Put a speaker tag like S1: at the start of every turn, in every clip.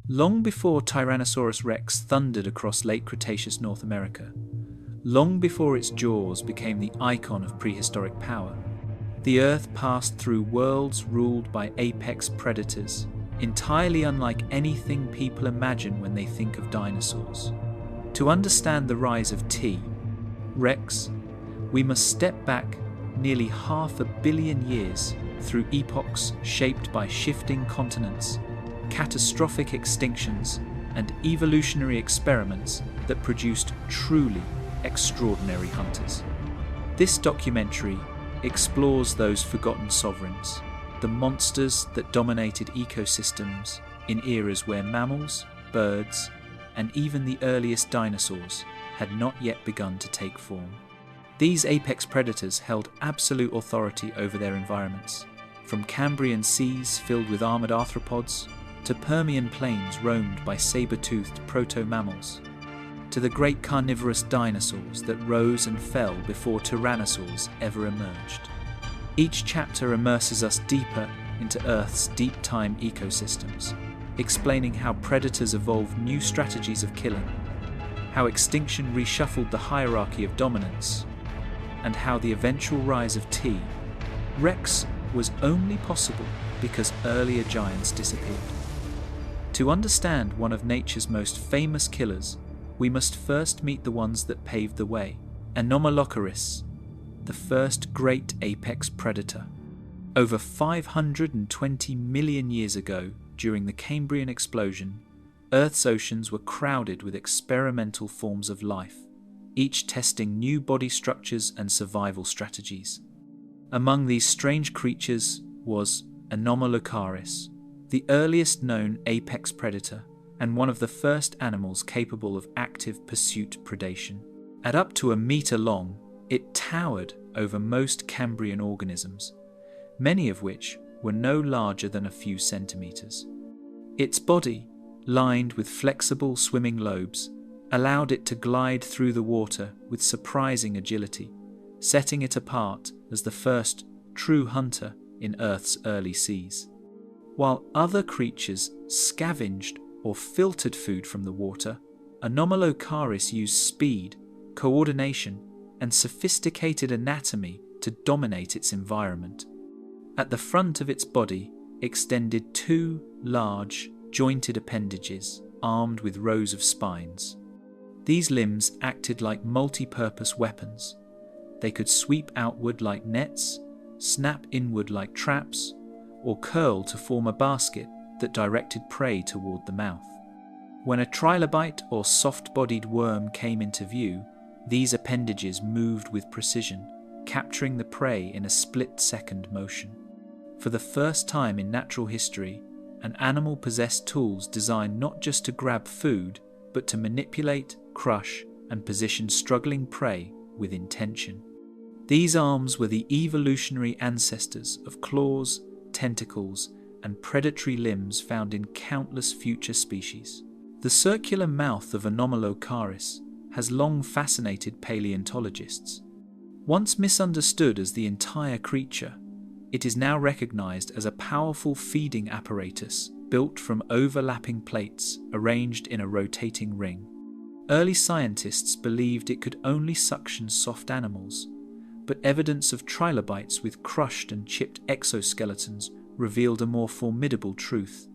S1: Long before Tyrannosaurus rex thundered across Late Cretaceous North America, long before its jaws became the icon of prehistoric power, the Earth passed through worlds ruled by apex predators, entirely unlike anything people imagine when they think of dinosaurs. To understand the rise of T. rex, we must step back nearly 500 million years through epochs shaped by shifting continents, catastrophic extinctions, and evolutionary experiments that produced truly extraordinary hunters. This documentary explores those forgotten sovereigns, the monsters that dominated ecosystems in eras where mammals, birds, and even the earliest dinosaurs had not yet begun to take form. These apex predators held absolute authority over their environments, from Cambrian seas filled with armoured arthropods to Permian plains roamed by sabre-toothed proto-mammals, to the great carnivorous dinosaurs that rose and fell before tyrannosaurs ever emerged. Each chapter immerses us deeper into Earth's deep-time ecosystems, explaining how predators evolved new strategies of killing, how extinction reshuffled the hierarchy of dominance, and how the eventual rise of T. rex was only possible because earlier giants disappeared. To understand one of nature's most famous killers, we must first meet the ones that paved the way. Anomalocaris, the first great apex predator. Over 520 million years ago, during the Cambrian explosion, Earth's oceans were crowded with experimental forms of life, each testing new body structures and survival strategies. Among these strange creatures was Anomalocaris, the earliest known apex predator and one of the first animals capable of active pursuit predation. At up to 1 meter long, it towered over most Cambrian organisms, many of which were no larger than a few centimeters. Its body, lined with flexible swimming lobes, allowed it to glide through the water with surprising agility, setting it apart as the first true hunter in Earth's early seas. While other creatures scavenged or filtered food from the water, Anomalocaris used speed, coordination, and sophisticated anatomy to dominate its environment. At the front of its body extended 2 large, jointed appendages armed with rows of spines. These limbs acted like multi-purpose weapons. They could sweep outward like nets, snap inward like traps, or curl to form a basket that directed prey toward the mouth. When a trilobite or soft-bodied worm came into view, these appendages moved with precision, capturing the prey in a split-second motion. For the first time in natural history, an animal possessed tools designed not just to grab food, but to manipulate, crush, and position struggling prey with intention. These arms were the evolutionary ancestors of claws, tentacles, and predatory limbs found in countless future species. The circular mouth of Anomalocaris has long fascinated paleontologists. Once misunderstood as the entire creature, it is now recognized as a powerful feeding apparatus built from overlapping plates arranged in a rotating ring. Early scientists believed it could only suction soft animals, but evidence of trilobites with crushed and chipped exoskeletons revealed a more formidable truth.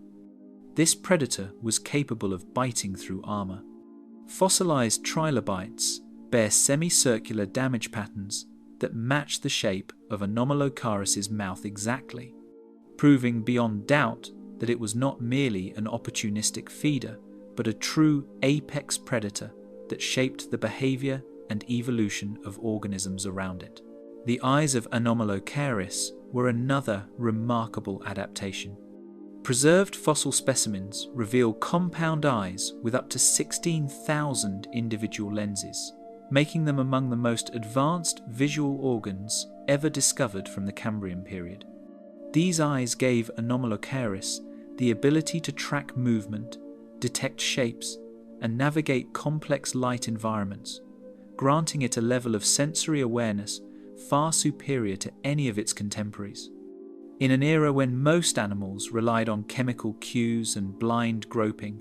S1: This predator was capable of biting through armor. Fossilized trilobites bear semicircular damage patterns that match the shape of Anomalocaris' mouth exactly, proving beyond doubt that it was not merely an opportunistic feeder, but a true apex predator that shaped the behavior and evolution of organisms around it. The eyes of Anomalocaris were another remarkable adaptation. Preserved fossil specimens reveal compound eyes with up to 16,000 individual lenses, making them among the most advanced visual organs ever discovered from the Cambrian period. These eyes gave Anomalocaris the ability to track movement, detect shapes, and navigate complex light environments, granting it a level of sensory awareness far superior to any of its contemporaries. In an era when most animals relied on chemical cues and blind groping,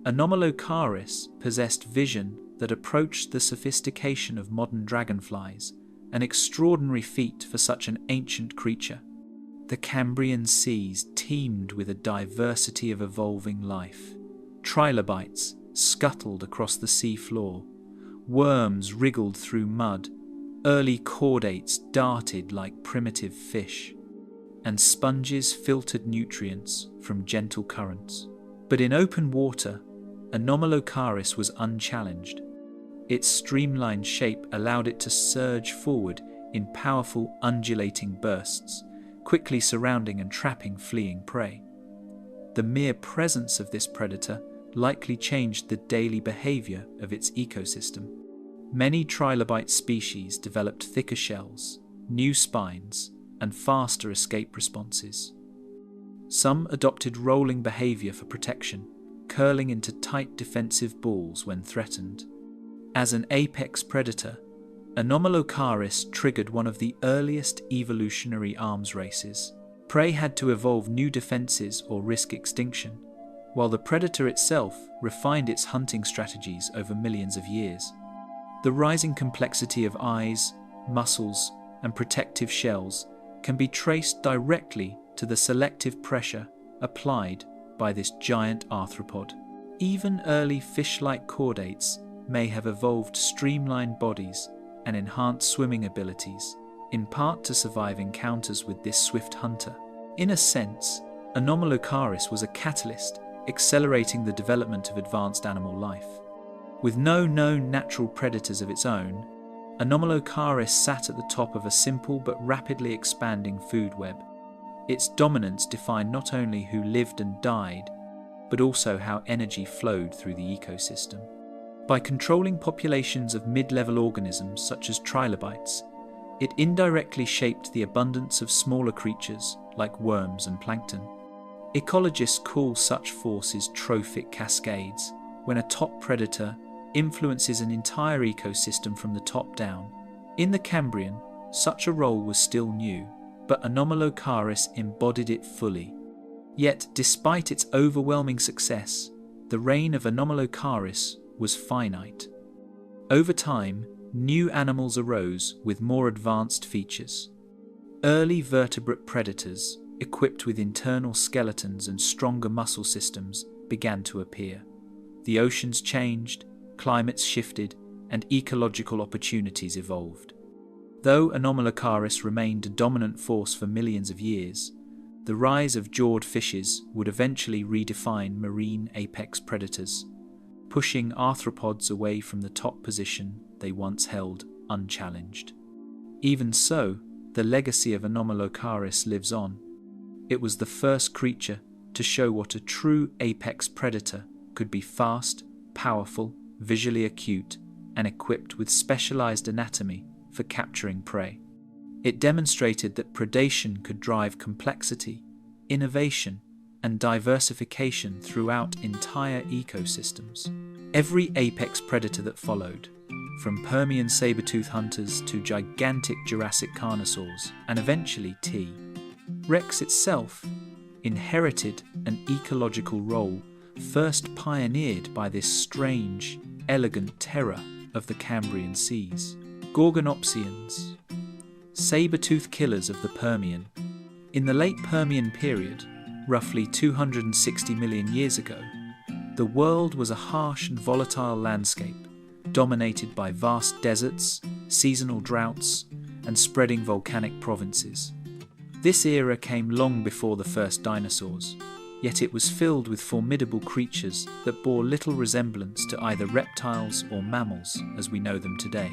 S1: Anomalocaris possessed vision that approached the sophistication of modern dragonflies, an extraordinary feat for such an ancient creature. The Cambrian seas teemed with a diversity of evolving life. Trilobites scuttled across the sea floor, worms wriggled through mud, early chordates darted like primitive fish, and sponges filtered nutrients from gentle currents. But in open water, Anomalocaris was unchallenged. Its streamlined shape allowed it to surge forward in powerful undulating bursts, quickly surrounding and trapping fleeing prey. The mere presence of this predator likely changed the daily behavior of its ecosystem. Many trilobite species developed thicker shells, new spines, and faster escape responses. Some adopted rolling behavior for protection, curling into tight defensive balls when threatened. As an apex predator, Anomalocaris triggered one of the earliest evolutionary arms races. Prey had to evolve new defenses or risk extinction, while the predator itself refined its hunting strategies over millions of years. The rising complexity of eyes, muscles, and protective shells can be traced directly to the selective pressure applied by this giant arthropod. Even early fish-like chordates may have evolved streamlined bodies and enhanced swimming abilities, in part to survive encounters with this swift hunter. In a sense, Anomalocaris was a catalyst, accelerating the development of advanced animal life. With no known natural predators of its own, Anomalocaris sat at the top of a simple but rapidly expanding food web. Its dominance defined not only who lived and died, but also how energy flowed through the ecosystem. By controlling populations of mid-level organisms such as trilobites, it indirectly shaped the abundance of smaller creatures like worms and plankton. Ecologists call such forces trophic cascades, when a top predator influences an entire ecosystem from the top down. In the Cambrian, such a role was still new, but Anomalocaris embodied it fully. Yet, despite its overwhelming success, the reign of Anomalocaris was finite. Over time, new animals arose with more advanced features. Early vertebrate predators, equipped with internal skeletons and stronger muscle systems, began to appear. The oceans changed, climates shifted, and ecological opportunities evolved. Though Anomalocaris remained a dominant force for millions of years, the rise of jawed fishes would eventually redefine marine apex predators, pushing arthropods away from the top position they once held unchallenged. Even so, the legacy of Anomalocaris lives on. It was the first creature to show what a true apex predator could be: fast, powerful, visually acute, and equipped with specialized anatomy for capturing prey. It demonstrated that predation could drive complexity, innovation, and diversification throughout entire ecosystems. Every apex predator that followed, from Permian sabre-toothed hunters to gigantic Jurassic carnosaurs, and eventually T. Rex itself, inherited an ecological role first pioneered by this strange, elegant terror of the Cambrian seas. Gorgonopsians, saber-toothed killers of the Permian. In the late Permian period, roughly 260 million years ago, the world was a harsh and volatile landscape, dominated by vast deserts, seasonal droughts, and spreading volcanic provinces. This era came long before the first dinosaurs, yet it was filled with formidable creatures that bore little resemblance to either reptiles or mammals as we know them today.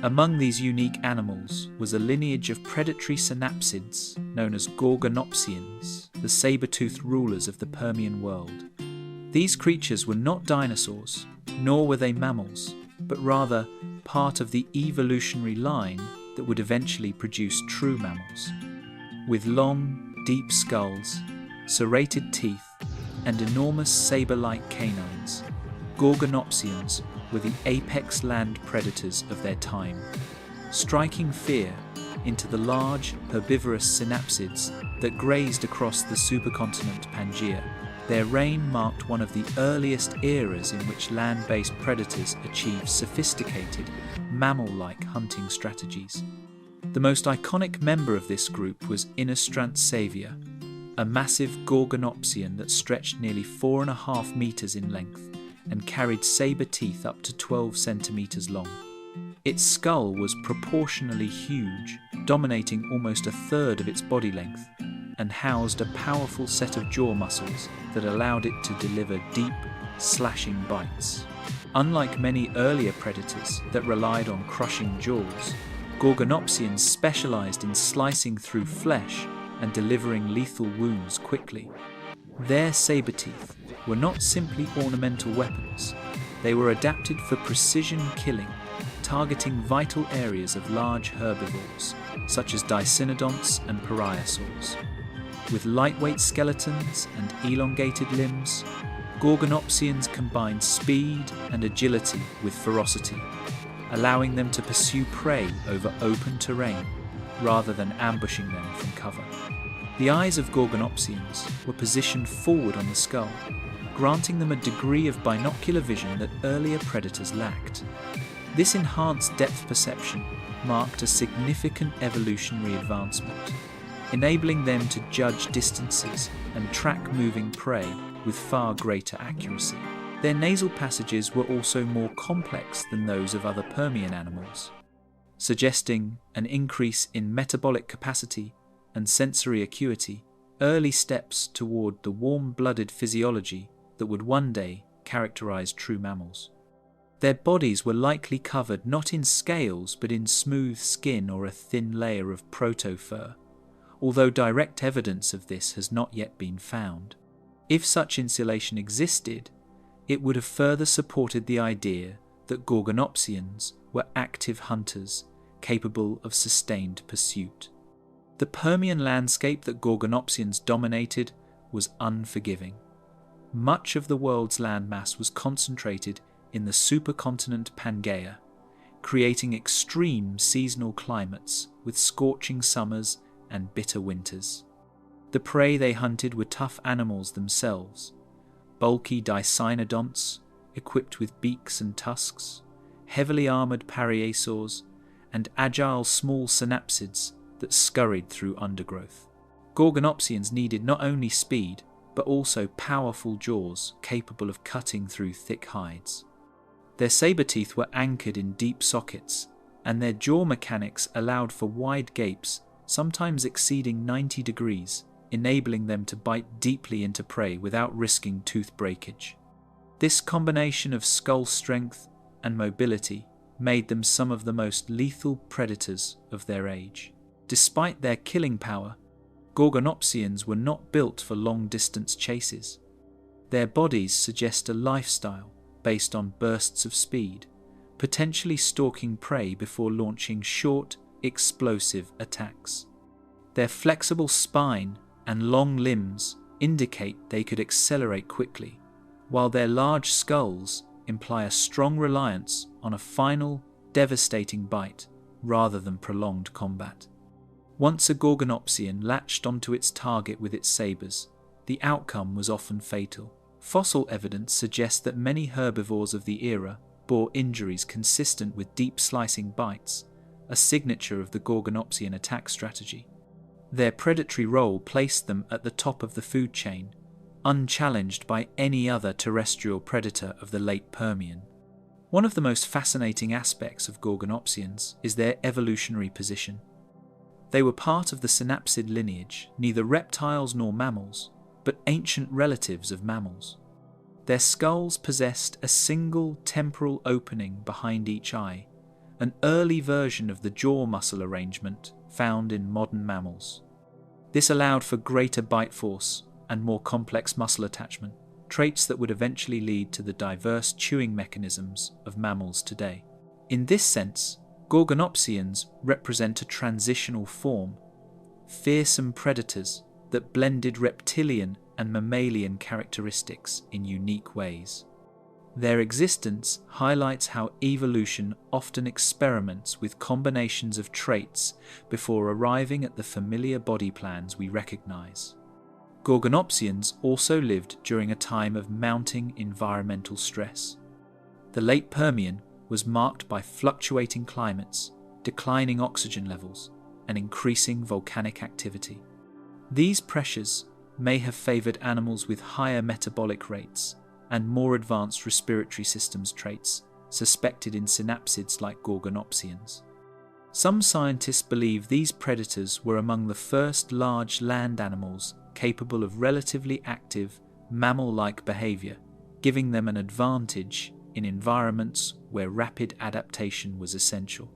S1: Among these unique animals was a lineage of predatory synapsids known as Gorgonopsians, the saber-toothed rulers of the Permian world. These creatures were not dinosaurs, nor were they mammals, but rather part of the evolutionary line that would eventually produce true mammals. With long, deep skulls, serrated teeth, and enormous saber-like canines, Gorgonopsians were the apex land predators of their time. Striking fear, into the large, herbivorous synapsids that grazed across the supercontinent Pangaea. Their reign marked one of the earliest eras in which land-based predators achieved sophisticated, mammal-like hunting strategies. The most iconic member of this group was Inostrantsavier, a massive Gorgonopsian that stretched nearly 4.5 meters in length and carried saber teeth up to 12 centimeters long. Its skull was proportionally huge, dominating almost a third of its body length, and housed a powerful set of jaw muscles that allowed it to deliver deep, slashing bites. Unlike many earlier predators that relied on crushing jaws, Gorgonopsians specialized in slicing through flesh and delivering lethal wounds quickly. Their saber teeth were not simply ornamental weapons, they were adapted for precision killing, targeting vital areas of large herbivores, such as dicynodonts and pariasaurs. With lightweight skeletons and elongated limbs, Gorgonopsians combined speed and agility with ferocity, allowing them to pursue prey over open terrain rather than ambushing them from cover. The eyes of Gorgonopsians were positioned forward on the skull, granting them a degree of binocular vision that earlier predators lacked. This enhanced depth perception marked a significant evolutionary advancement, enabling them to judge distances and track moving prey with far greater accuracy. Their nasal passages were also more complex than those of other Permian animals, suggesting an increase in metabolic capacity and sensory acuity, early steps toward the warm-blooded physiology that would one day characterize true mammals. Their bodies were likely covered not in scales but in smooth skin or a thin layer of proto-fur, although direct evidence of this has not yet been found. If such insulation existed, it would have further supported the idea that Gorgonopsians were active hunters capable of sustained pursuit. The Permian landscape that Gorgonopsians dominated was unforgiving. Much of the world's landmass was concentrated in the supercontinent Pangaea, creating extreme seasonal climates with scorching summers and bitter winters. The prey they hunted were tough animals themselves, bulky dicynodonts equipped with beaks and tusks, heavily armoured pariasaurs, and agile small synapsids that scurried through undergrowth. Gorgonopsians needed not only speed, but also powerful jaws capable of cutting through thick hides. Their saber teeth were anchored in deep sockets, and their jaw mechanics allowed for wide gapes, sometimes exceeding 90 degrees, enabling them to bite deeply into prey without risking tooth breakage. This combination of skull strength and mobility made them some of the most lethal predators of their age. Despite their killing power, Gorgonopsians were not built for long-distance chases. Their bodies suggest a lifestyle based on bursts of speed, potentially stalking prey before launching short, explosive attacks. Their flexible spine and long limbs indicate they could accelerate quickly, while their large skulls imply a strong reliance on a final, devastating bite rather than prolonged combat. Once a Gorgonopsian latched onto its target with its sabres, the outcome was often fatal. Fossil evidence suggests that many herbivores of the era bore injuries consistent with deep slicing bites, a signature of the Gorgonopsian attack strategy. Their predatory role placed them at the top of the food chain, unchallenged by any other terrestrial predator of the late Permian. One of the most fascinating aspects of Gorgonopsians is their evolutionary position. They were part of the synapsid lineage, neither reptiles nor mammals, but ancient relatives of mammals. Their skulls possessed a single temporal opening behind each eye, an early version of the jaw muscle arrangement found in modern mammals. This allowed for greater bite force and more complex muscle attachment, traits that would eventually lead to the diverse chewing mechanisms of mammals today. In this sense, Gorgonopsians represent a transitional form, fearsome predators that blended reptilian and mammalian characteristics in unique ways. Their existence highlights how evolution often experiments with combinations of traits before arriving at the familiar body plans we recognize. Gorgonopsians also lived during a time of mounting environmental stress. The late Permian was marked by fluctuating climates, declining oxygen levels, and increasing volcanic activity. These pressures may have favored animals with higher metabolic rates and more advanced respiratory systems traits suspected in synapsids like Gorgonopsians. Some scientists believe these predators were among the first large land animals capable of relatively active, mammal-like behavior, giving them an advantage in environments where rapid adaptation was essential.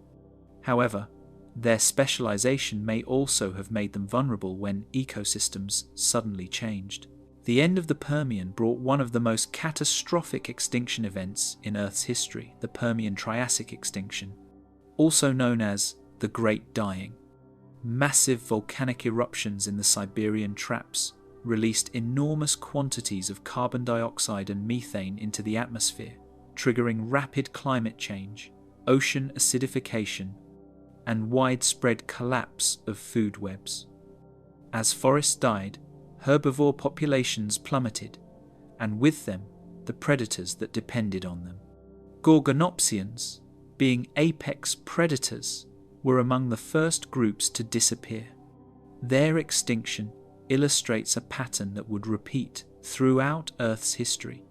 S1: However, their specialization may also have made them vulnerable when ecosystems suddenly changed. The end of the Permian brought one of the most catastrophic extinction events in Earth's history, the Permian Triassic extinction, also known as the Great Dying. Massive volcanic eruptions in the Siberian traps released enormous quantities of carbon dioxide and methane into the atmosphere, triggering rapid climate change, ocean acidification, and widespread collapse of food webs. As forests died, herbivore populations plummeted, and with them, the predators that depended on them. Gorgonopsians, being apex predators, were among the first groups to disappear. Their extinction illustrates a pattern that would repeat throughout Earth's history.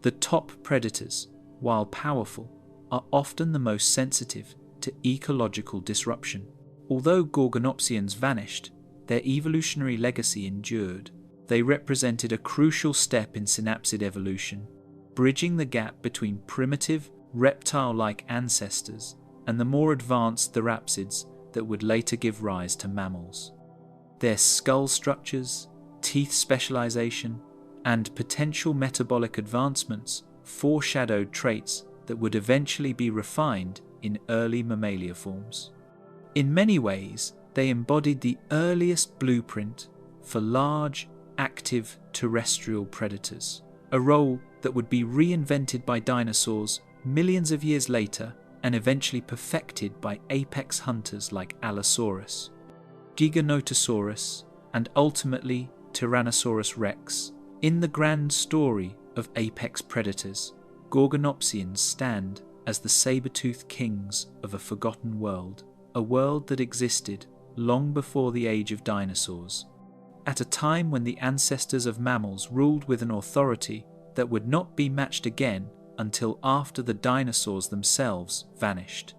S1: The top predators, while powerful, are often the most sensitive to ecological disruption. Although Gorgonopsians vanished, their evolutionary legacy endured. They represented a crucial step in synapsid evolution, bridging the gap between primitive, reptile-like ancestors and the more advanced therapsids that would later give rise to mammals. Their skull structures, teeth specialization, and potential metabolic advancements foreshadowed traits that would eventually be refined in early mammalia forms. In many ways, they embodied the earliest blueprint for large, active terrestrial predators, a role that would be reinvented by dinosaurs millions of years later and eventually perfected by apex hunters like Allosaurus, Giganotosaurus, and ultimately Tyrannosaurus rex. In the grand story of apex predators, Gorgonopsians stand as the sabre-toothed kings of a forgotten world, a world that existed long before the age of dinosaurs, at a time when the ancestors of mammals ruled with an authority that would not be matched again until after the dinosaurs themselves vanished.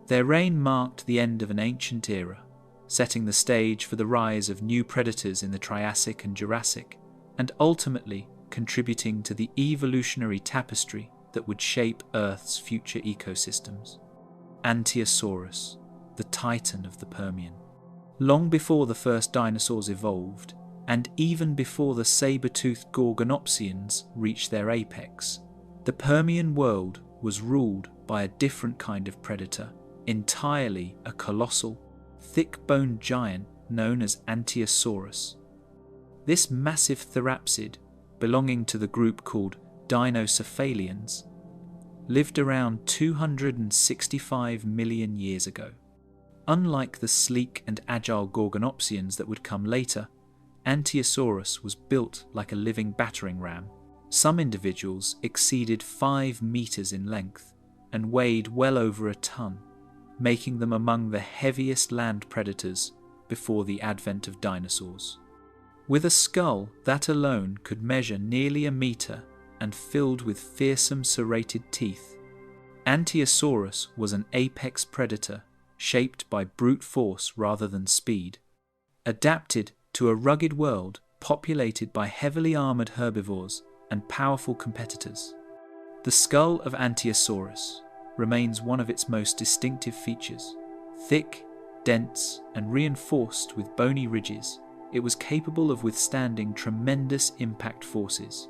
S1: Their reign marked the end of an ancient era, setting the stage for the rise of new predators in the Triassic and Jurassic, and ultimately contributing to the evolutionary tapestry that would shape Earth's future ecosystems. Anteosaurus, the titan of the Permian. Long before the first dinosaurs evolved, and even before the saber-toothed Gorgonopsians reached their apex, the Permian world was ruled by a different kind of predator, entirely a colossal, thick-boned giant known as Anteosaurus. This massive therapsid, belonging to the group called Dinocephalians, lived around 265 million years ago. Unlike the sleek and agile Gorgonopsians that would come later, Anteosaurus was built like a living battering ram. Some individuals exceeded 5 meters in length and weighed well over a ton, making them among the heaviest land predators before the advent of dinosaurs. With a skull that alone could measure nearly a meter and filled with fearsome serrated teeth, Anteosaurus was an apex predator shaped by brute force rather than speed, adapted to a rugged world populated by heavily armoured herbivores and powerful competitors. The skull of Anteosaurus remains one of its most distinctive features. Thick, dense, and reinforced with bony ridges, it was capable of withstanding tremendous impact forces.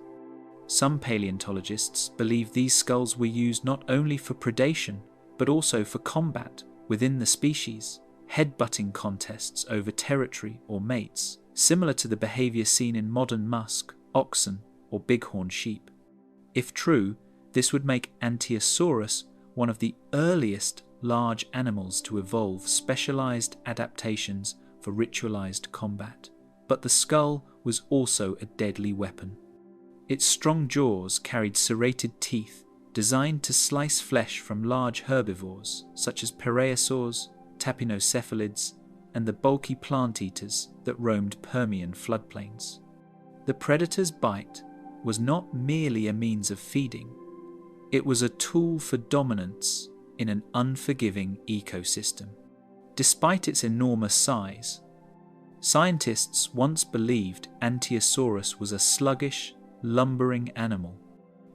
S1: Some paleontologists believe these skulls were used not only for predation, but also for combat within the species, headbutting contests over territory or mates, similar to the behaviour seen in modern musk, oxen, or bighorn sheep. If true, This would make Anteosaurus one of the earliest large animals to evolve specialized adaptations for ritualized combat. But the skull was also a deadly weapon. Its strong jaws carried serrated teeth designed to slice flesh from large herbivores such as parasaurs, tapinocephalids, and the bulky plant eaters that roamed Permian floodplains. The predator's bite was not merely a means of feeding, it was a tool for dominance in an unforgiving ecosystem. Despite its enormous size, scientists once believed Anteosaurus was a sluggish, lumbering animal.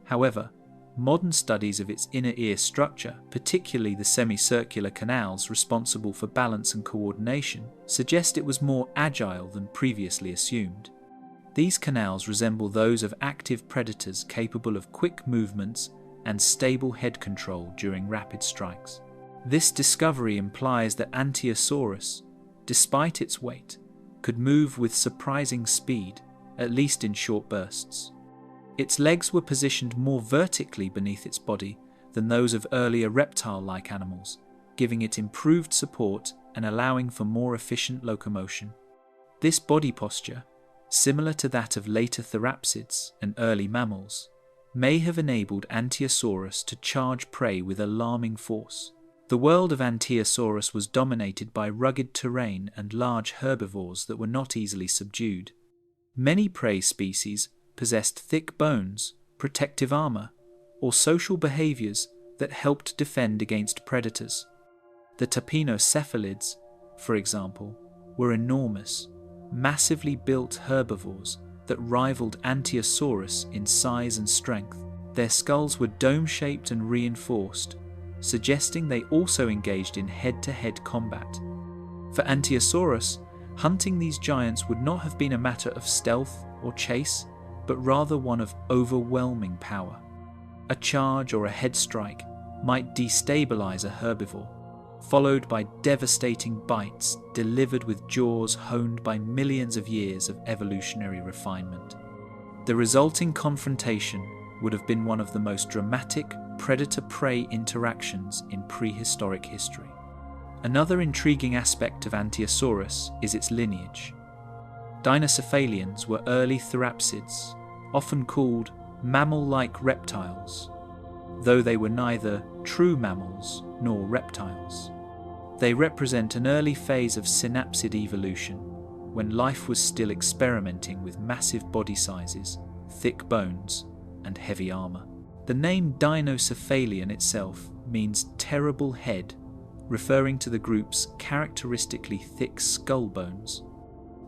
S1: However, modern studies of its inner ear structure, particularly the semicircular canals responsible for balance and coordination, suggest it was more agile than previously assumed. These canals resemble those of active predators capable of quick movements and stable head control during rapid strikes. This discovery implies that Anteosaurus, despite its weight, could move with surprising speed, at least in short bursts. Its legs were positioned more vertically beneath its body than those of earlier reptile-like animals, giving it improved support and allowing for more efficient locomotion. This body posture, similar to that of later therapsids and early mammals, may have enabled Anteosaurus to charge prey with alarming force. The world of Anteosaurus was dominated by rugged terrain and large herbivores that were not easily subdued. Many prey species possessed thick bones, protective armor, or social behaviors that helped defend against predators. The tapinocephalids, for example, were enormous, massively built herbivores that rivaled Anteosaurus in size and strength. Their skulls were dome-shaped and reinforced, suggesting they also engaged in head-to-head combat. For Anteosaurus, hunting these giants would not have been a matter of stealth or chase, but rather one of overwhelming power. A charge or a head strike might destabilize a herbivore, followed by devastating bites delivered with jaws honed by millions of years of evolutionary refinement. The resulting confrontation would have been one of the most dramatic predator-prey interactions in prehistoric history. Another intriguing aspect of Anteosaurus is its lineage. Dinocephalians were early therapsids, often called mammal-like reptiles, though they were neither true mammals nor reptiles. They represent an early phase of synapsid evolution, when life was still experimenting with massive body sizes, thick bones, and heavy armor. The name Dinocephalian itself means terrible head, referring to the group's characteristically thick skull bones.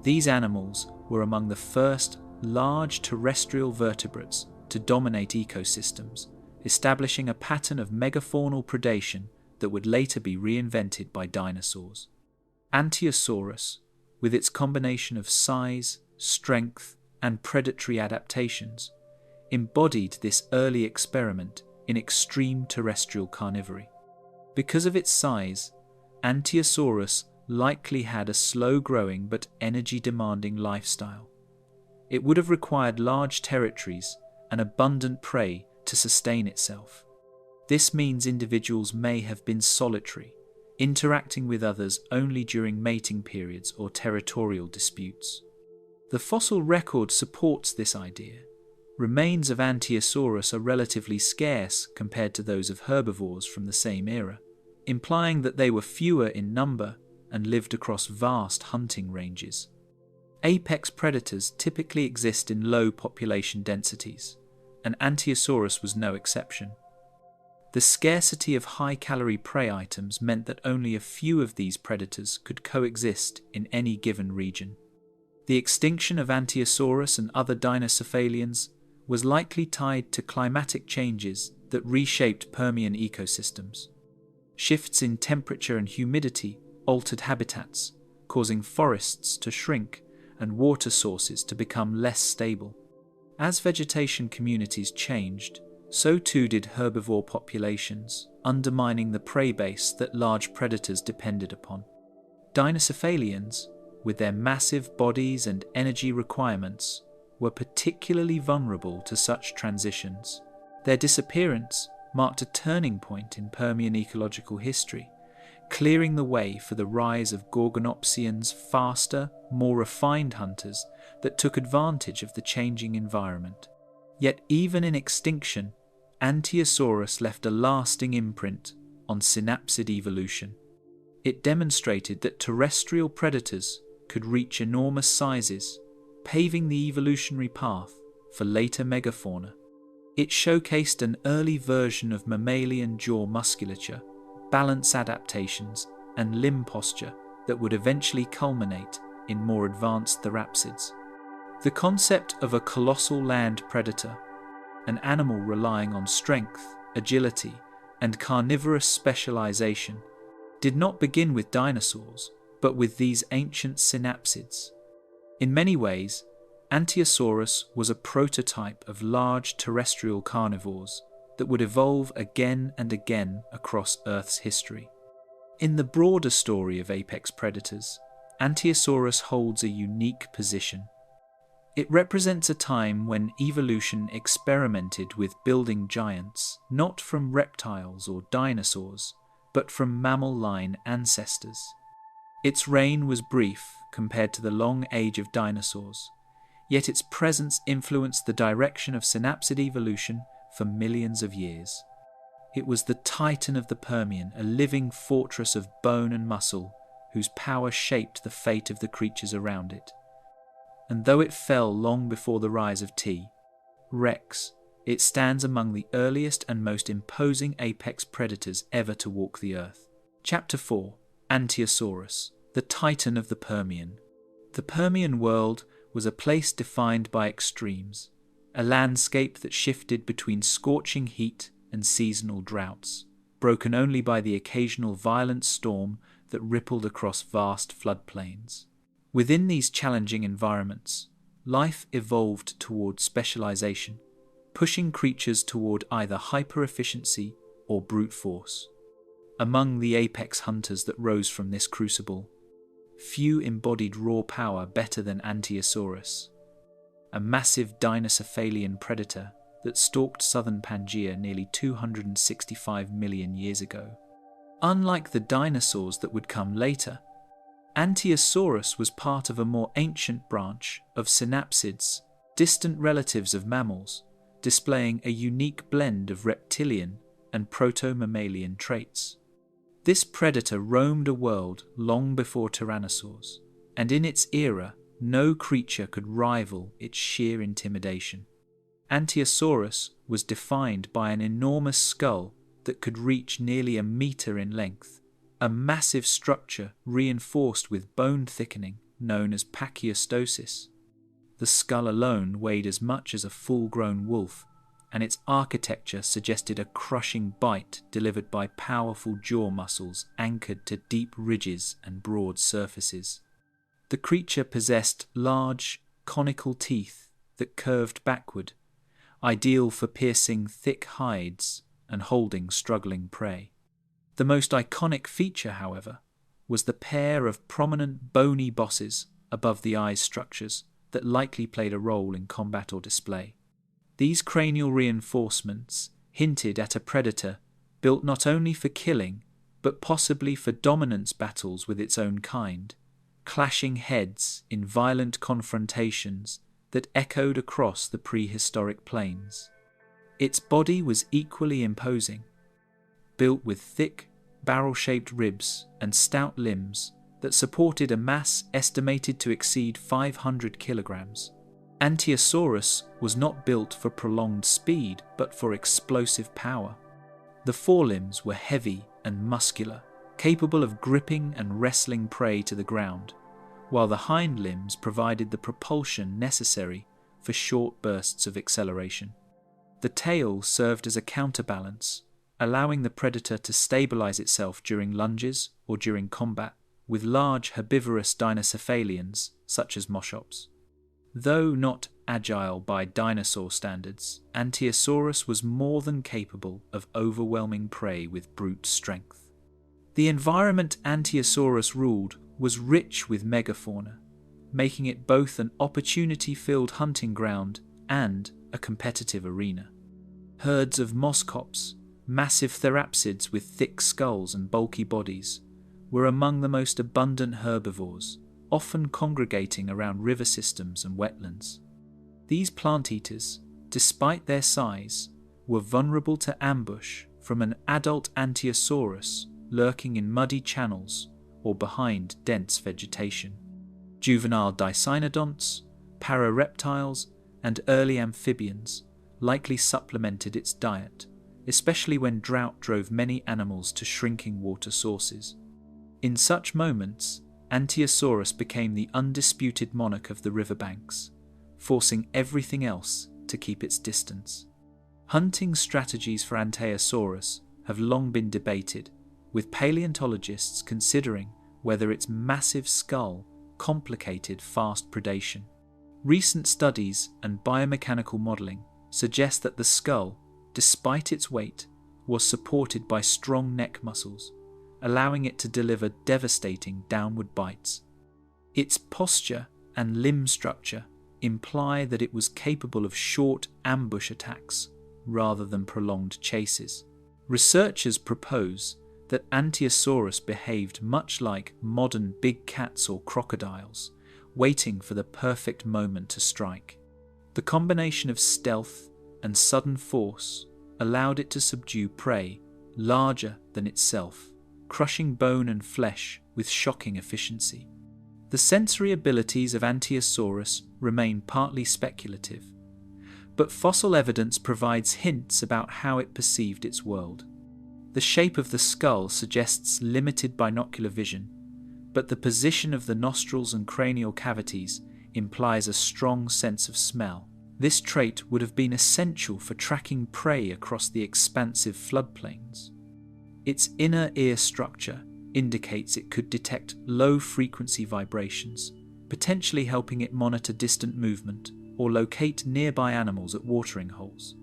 S1: These animals were among the first large terrestrial vertebrates to dominate ecosystems, establishing a pattern of megafaunal predation that would later be reinvented by dinosaurs. Anteosaurus, with its combination of size, strength, and predatory adaptations, embodied this early experiment in extreme terrestrial carnivory. Because of its size, Anteosaurus likely had a slow-growing but energy-demanding lifestyle. It would have required large territories and abundant prey to sustain itself. This means individuals may have been solitary, interacting with others only during mating periods or territorial disputes. The fossil record supports this idea. Remains of Anteosaurus are relatively scarce compared to those of herbivores from the same era, implying that they were fewer in number and lived across vast hunting ranges. Apex predators typically exist in low population densities, and Anteosaurus was no exception. The scarcity of high-calorie prey items meant that only a few of these predators could coexist in any given region. The extinction of Anteosaurus and other dinocephalians was likely tied to climatic changes that reshaped Permian ecosystems. Shifts in temperature and humidity altered habitats, causing forests to shrink and water sources to become less stable. As vegetation communities changed, so too did herbivore populations, undermining the prey base that large predators depended upon. Dinocephalians, with their massive bodies and energy requirements, were particularly vulnerable to such transitions. Their disappearance marked a turning point in Permian ecological history, clearing the way for the rise of Gorgonopsians, faster, more refined hunters that took advantage of the changing environment. Yet even in extinction, Anteosaurus left a lasting imprint on synapsid evolution. It demonstrated that terrestrial predators could reach enormous sizes, paving the evolutionary path for later megafauna. It showcased an early version of mammalian jaw musculature, balance adaptations, and limb posture that would eventually culminate in more advanced therapsids. The concept of a colossal land predator, an animal relying on strength, agility, and carnivorous specialization, did not begin with dinosaurs, but with these ancient synapsids. In many ways, Anteosaurus was a prototype of large terrestrial carnivores that would evolve again and again across Earth's history. In the broader story of apex predators, Anteosaurus holds a unique position. It represents a time when evolution experimented with building giants, not from reptiles or dinosaurs, but from mammal-line ancestors. Its reign was brief compared to the long age of dinosaurs, yet its presence influenced the direction of synapsid evolution for millions of years. It was the titan of the Permian, a living fortress of bone and muscle, whose power shaped the fate of the creatures around it. And though it fell long before the rise of T. rex, it stands among the earliest and most imposing apex predators ever to walk the earth. Chapter 4. Anteosaurus, the titan of the Permian. The Permian world was a place defined by extremes, a landscape that shifted between scorching heat and seasonal droughts, broken only by the occasional violent storm that rippled across vast floodplains. Within these challenging environments, life evolved toward specialization, pushing creatures toward either hyper-efficiency or brute force. Among the apex hunters that rose from this crucible, few embodied raw power better than Anteosaurus, a massive dinocephalian predator that stalked southern Pangaea nearly 265 million years ago. Unlike the dinosaurs that would come later, Anteosaurus was part of a more ancient branch of synapsids, distant relatives of mammals, displaying a unique blend of reptilian and proto-mammalian traits. This predator roamed a world long before tyrannosaurs, and in its era, no creature could rival its sheer intimidation. Anteosaurus was defined by an enormous skull that could reach nearly a meter in length, a massive structure reinforced with bone thickening known as pachyostosis. The skull alone weighed as much as a full-grown wolf, and its architecture suggested a crushing bite delivered by powerful jaw muscles anchored to deep ridges and broad surfaces. The creature possessed large, conical teeth that curved backward, ideal for piercing thick hides and holding struggling prey. The most iconic feature, however, was the pair of prominent bony bosses above the eye's structures that likely played a role in combat or display. These cranial reinforcements hinted at a predator built not only for killing, but possibly for dominance battles with its own kind, clashing heads in violent confrontations that echoed across the prehistoric plains. Its body was equally imposing, built with thick, barrel-shaped ribs and stout limbs that supported a mass estimated to exceed 500 kilograms. Anteosaurus was not built for prolonged speed, but for explosive power. The forelimbs were heavy and muscular, capable of gripping and wrestling prey to the ground, while the hind limbs provided the propulsion necessary for short bursts of acceleration. The tail served as a counterbalance, allowing the predator to stabilize itself during lunges or during combat with large herbivorous dinocephalians such as moschops. Though not agile by dinosaur standards, Anteosaurus was more than capable of overwhelming prey with brute strength. The environment Anteosaurus ruled was rich with megafauna, making it both an opportunity-filled hunting ground and a competitive arena. Herds of moskops, massive therapsids with thick skulls and bulky bodies, were among the most abundant herbivores, often congregating around river systems and wetlands. These plant eaters, despite their size, were vulnerable to ambush from an adult Anteosaurus lurking in muddy channels or behind dense vegetation. Juvenile dicynodonts, parareptiles, and early amphibians likely supplemented its diet, especially when drought drove many animals to shrinking water sources. In such moments, Anteosaurus became the undisputed monarch of the riverbanks, forcing everything else to keep its distance. Hunting strategies for Anteosaurus have long been debated, with paleontologists considering whether its massive skull complicated fast predation. Recent studies and biomechanical modelling suggest that the skull, despite its weight, was supported by strong neck muscles, allowing it to deliver devastating downward bites. Its posture and limb structure imply that it was capable of short ambush attacks rather than prolonged chases. Researchers propose that Anteosaurus behaved much like modern big cats or crocodiles, waiting for the perfect moment to strike. The combination of stealth and sudden force allowed it to subdue prey larger than itself, crushing bone and flesh with shocking efficiency. The sensory abilities of Anteosaurus remain partly speculative, but fossil evidence provides hints about how it perceived its world. The shape of the skull suggests limited binocular vision, but the position of the nostrils and cranial cavities implies a strong sense of smell. This trait would have been essential for tracking prey across the expansive floodplains. Its inner ear structure indicates it could detect low-frequency vibrations, potentially helping it monitor distant movement or locate nearby animals at watering holes.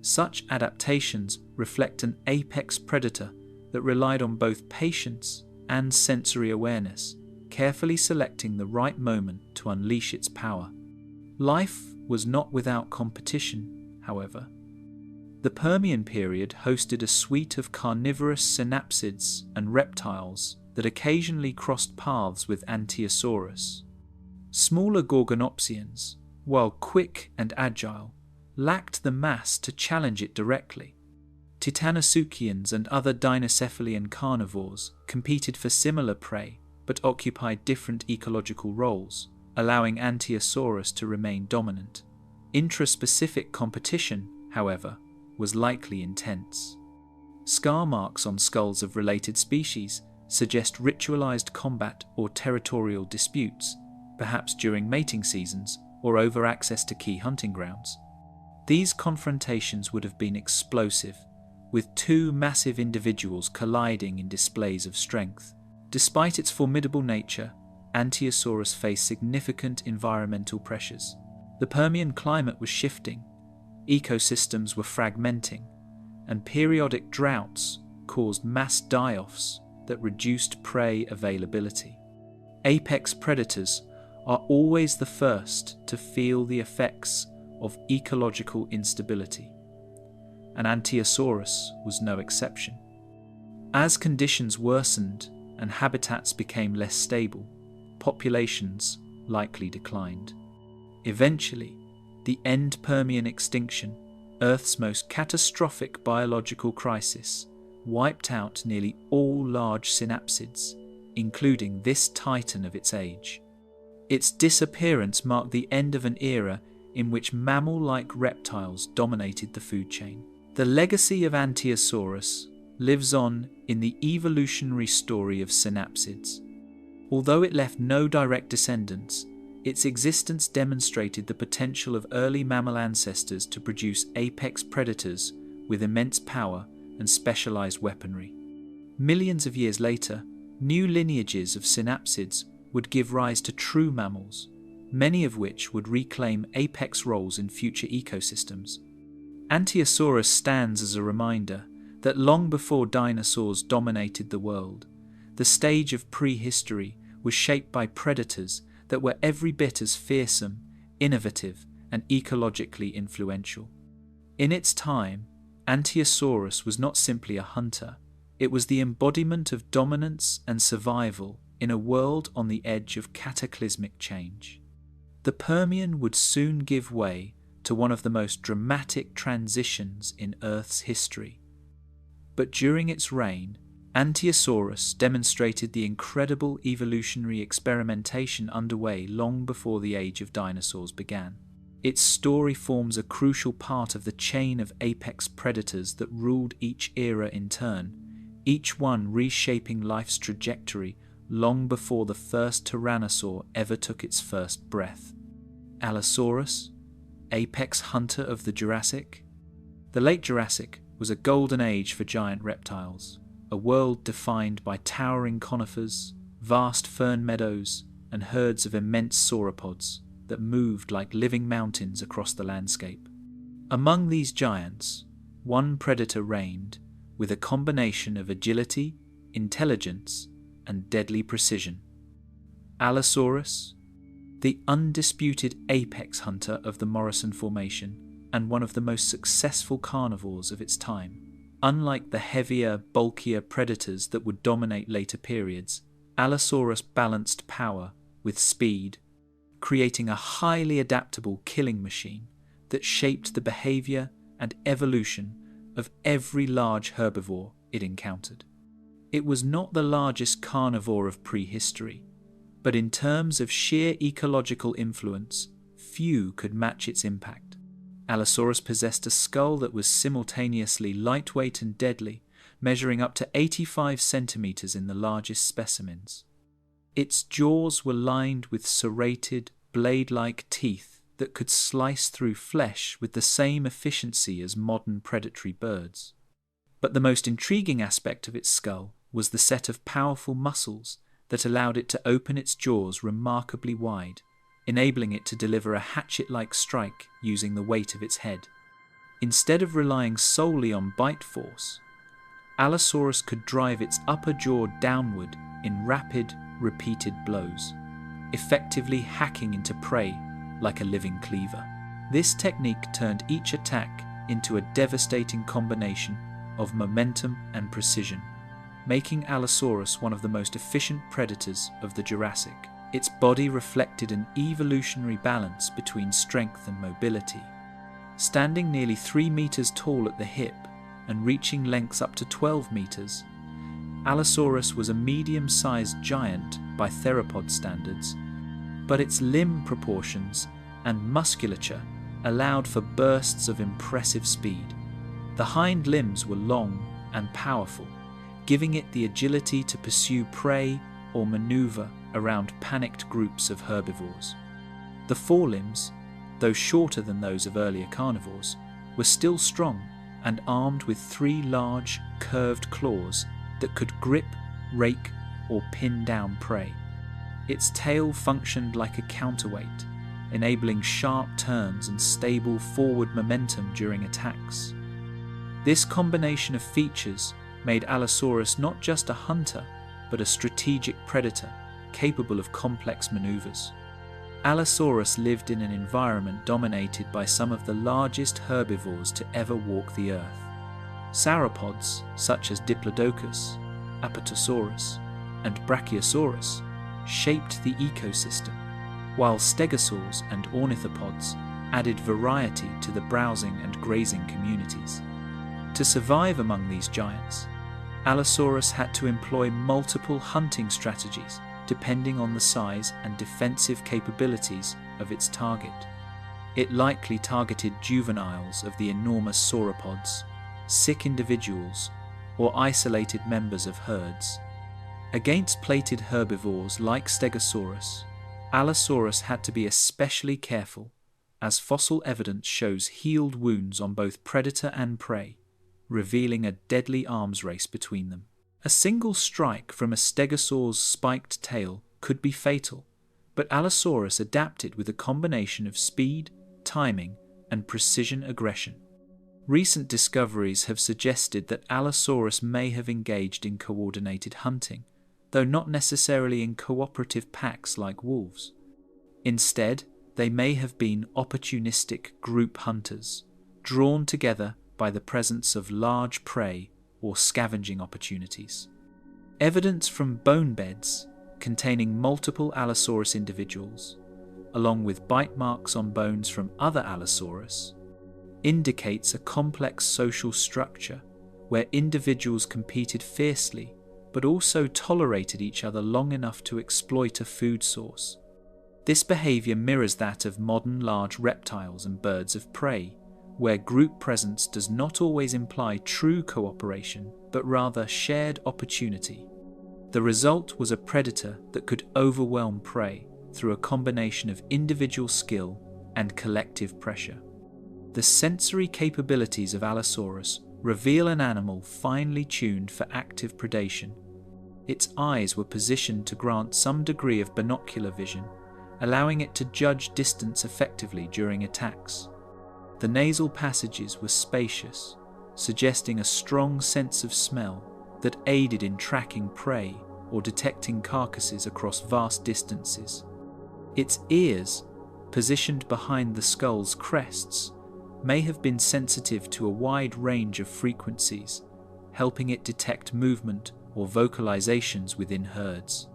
S1: Such adaptations reflect an apex predator that relied on both patience and sensory awareness, carefully selecting the right moment to unleash its power. Life was not without competition, however. The Permian period hosted a suite of carnivorous synapsids and reptiles that occasionally crossed paths with Anteosaurus. Smaller Gorgonopsians, while quick and agile, lacked the mass to challenge it directly. Titanosaucians and other dinocephalian carnivores competed for similar prey but occupied different ecological roles, allowing Anteosaurus to remain dominant. Intraspecific competition, however, was likely intense. Scar marks on skulls of related species suggest ritualized combat or territorial disputes, perhaps during mating seasons or over access to key hunting grounds. These confrontations would have been explosive, with two massive individuals colliding in displays of strength. Despite its formidable nature, Anteosaurus faced significant environmental pressures. The Permian climate was shifting, ecosystems were fragmenting, and periodic droughts caused mass die-offs that reduced prey availability. Apex predators are always the first to feel the effects of ecological instability, and Anteosaurus was no exception. As conditions worsened and habitats became less stable, populations likely declined. Eventually, the end Permian extinction, Earth's most catastrophic biological crisis, wiped out nearly all large synapsids, including this titan of its age. Its disappearance marked the end of an era in which mammal-like reptiles dominated the food chain. The legacy of Anteosaurus lives on in the evolutionary story of synapsids. Although it left no direct descendants, its existence demonstrated the potential of early mammal ancestors to produce apex predators with immense power and specialized weaponry. Millions of years later, new lineages of synapsids would give rise to true mammals, many of which would reclaim apex roles in future ecosystems. Anteosaurus stands as a reminder that long before dinosaurs dominated the world, the stage of prehistory was shaped by predators that were every bit as fearsome, innovative, and ecologically influential. In its time, Anteosaurus was not simply a hunter, it was the embodiment of dominance and survival in a world on the edge of cataclysmic change. The Permian would soon give way to one of the most dramatic transitions in Earth's history. But during its reign, Anteosaurus demonstrated the incredible evolutionary experimentation underway long before the age of dinosaurs began. Its story forms a crucial part of the chain of apex predators that ruled each era in turn, each one reshaping life's trajectory long before the first tyrannosaur ever took its first breath. Allosaurus, apex hunter of the Jurassic. The Late Jurassic was a golden age for giant reptiles, a world defined by towering conifers, vast fern meadows, and herds of immense sauropods that moved like living mountains across the landscape. Among these giants, one predator reigned, with a combination of agility, intelligence, and deadly precision. Allosaurus, the undisputed apex hunter of the Morrison Formation and one of the most successful carnivores of its time. Unlike the heavier, bulkier predators that would dominate later periods, Allosaurus balanced power with speed, creating a highly adaptable killing machine that shaped the behavior and evolution of every large herbivore it encountered. It was not the largest carnivore of prehistory, but in terms of sheer ecological influence, few could match its impact. Allosaurus possessed a skull that was simultaneously lightweight and deadly, measuring up to 85 centimeters in the largest specimens. Its jaws were lined with serrated, blade-like teeth that could slice through flesh with the same efficiency as modern predatory birds. But the most intriguing aspect of its skull was the set of powerful muscles that allowed it to open its jaws remarkably wide, enabling it to deliver a hatchet-like strike using the weight of its head. Instead of relying solely on bite force, Allosaurus could drive its upper jaw downward in rapid, repeated blows, effectively hacking into prey like a living cleaver. This technique turned each attack into a devastating combination of momentum and precision, making Allosaurus one of the most efficient predators of the Jurassic. Its body reflected an evolutionary balance between strength and mobility. Standing nearly 3 meters tall at the hip and reaching lengths up to 12 meters, Allosaurus was a medium-sized giant by theropod standards, but its limb proportions and musculature allowed for bursts of impressive speed. The hind limbs were long and powerful, giving it the agility to pursue prey or maneuver around panicked groups of herbivores. The forelimbs, though shorter than those of earlier carnivores, were still strong and armed with 3 large, curved claws that could grip, rake, or pin down prey. Its tail functioned like a counterweight, enabling sharp turns and stable forward momentum during attacks. This combination of features made Allosaurus not just a hunter, but a strategic predator capable of complex maneuvers. Allosaurus lived in an environment dominated by some of the largest herbivores to ever walk the earth. Sauropods, such as Diplodocus, Apatosaurus, and Brachiosaurus, shaped the ecosystem, while stegosaurs and ornithopods added variety to the browsing and grazing communities. To survive among these giants, Allosaurus had to employ multiple hunting strategies depending on the size and defensive capabilities of its target. It likely targeted juveniles of the enormous sauropods, sick individuals, or isolated members of herds. Against plated herbivores like Stegosaurus, Allosaurus had to be especially careful, as fossil evidence shows healed wounds on both predator and prey, revealing a deadly arms race between them. A single strike from a stegosaur's spiked tail could be fatal, but Allosaurus adapted with a combination of speed, timing, and precision aggression. Recent discoveries have suggested that Allosaurus may have engaged in coordinated hunting, though not necessarily in cooperative packs like wolves. Instead, they may have been opportunistic group hunters, drawn together by the presence of large prey or scavenging opportunities. Evidence from bone beds containing multiple Allosaurus individuals, along with bite marks on bones from other Allosaurus, indicates a complex social structure where individuals competed fiercely but also tolerated each other long enough to exploit a food source. This behavior mirrors that of modern large reptiles and birds of prey, where group presence does not always imply true cooperation, but rather shared opportunity. The result was a predator that could overwhelm prey through a combination of individual skill and collective pressure. The sensory capabilities of Allosaurus reveal an animal finely tuned for active predation. Its eyes were positioned to grant some degree of binocular vision, allowing it to judge distance effectively during attacks. The nasal passages were spacious, suggesting a strong sense of smell that aided in tracking prey or detecting carcasses across vast distances. Its ears, positioned behind the skull's crests, may have been sensitive to a wide range of frequencies, helping it detect movement or vocalizations within herds.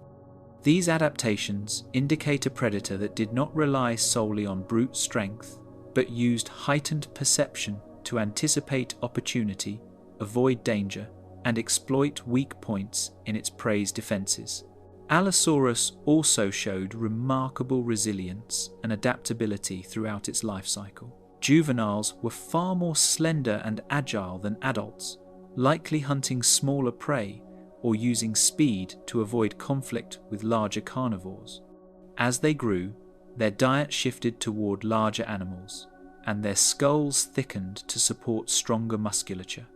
S1: These adaptations indicate a predator that did not rely solely on brute strength, but used heightened perception to anticipate opportunity, avoid danger, and exploit weak points in its prey's defenses. Allosaurus also showed remarkable resilience and adaptability throughout its life cycle. Juveniles were far more slender and agile than adults, likely hunting smaller prey or using speed to avoid conflict with larger carnivores. As they grew, their diet shifted toward larger animals, and their skulls thickened to support stronger musculature.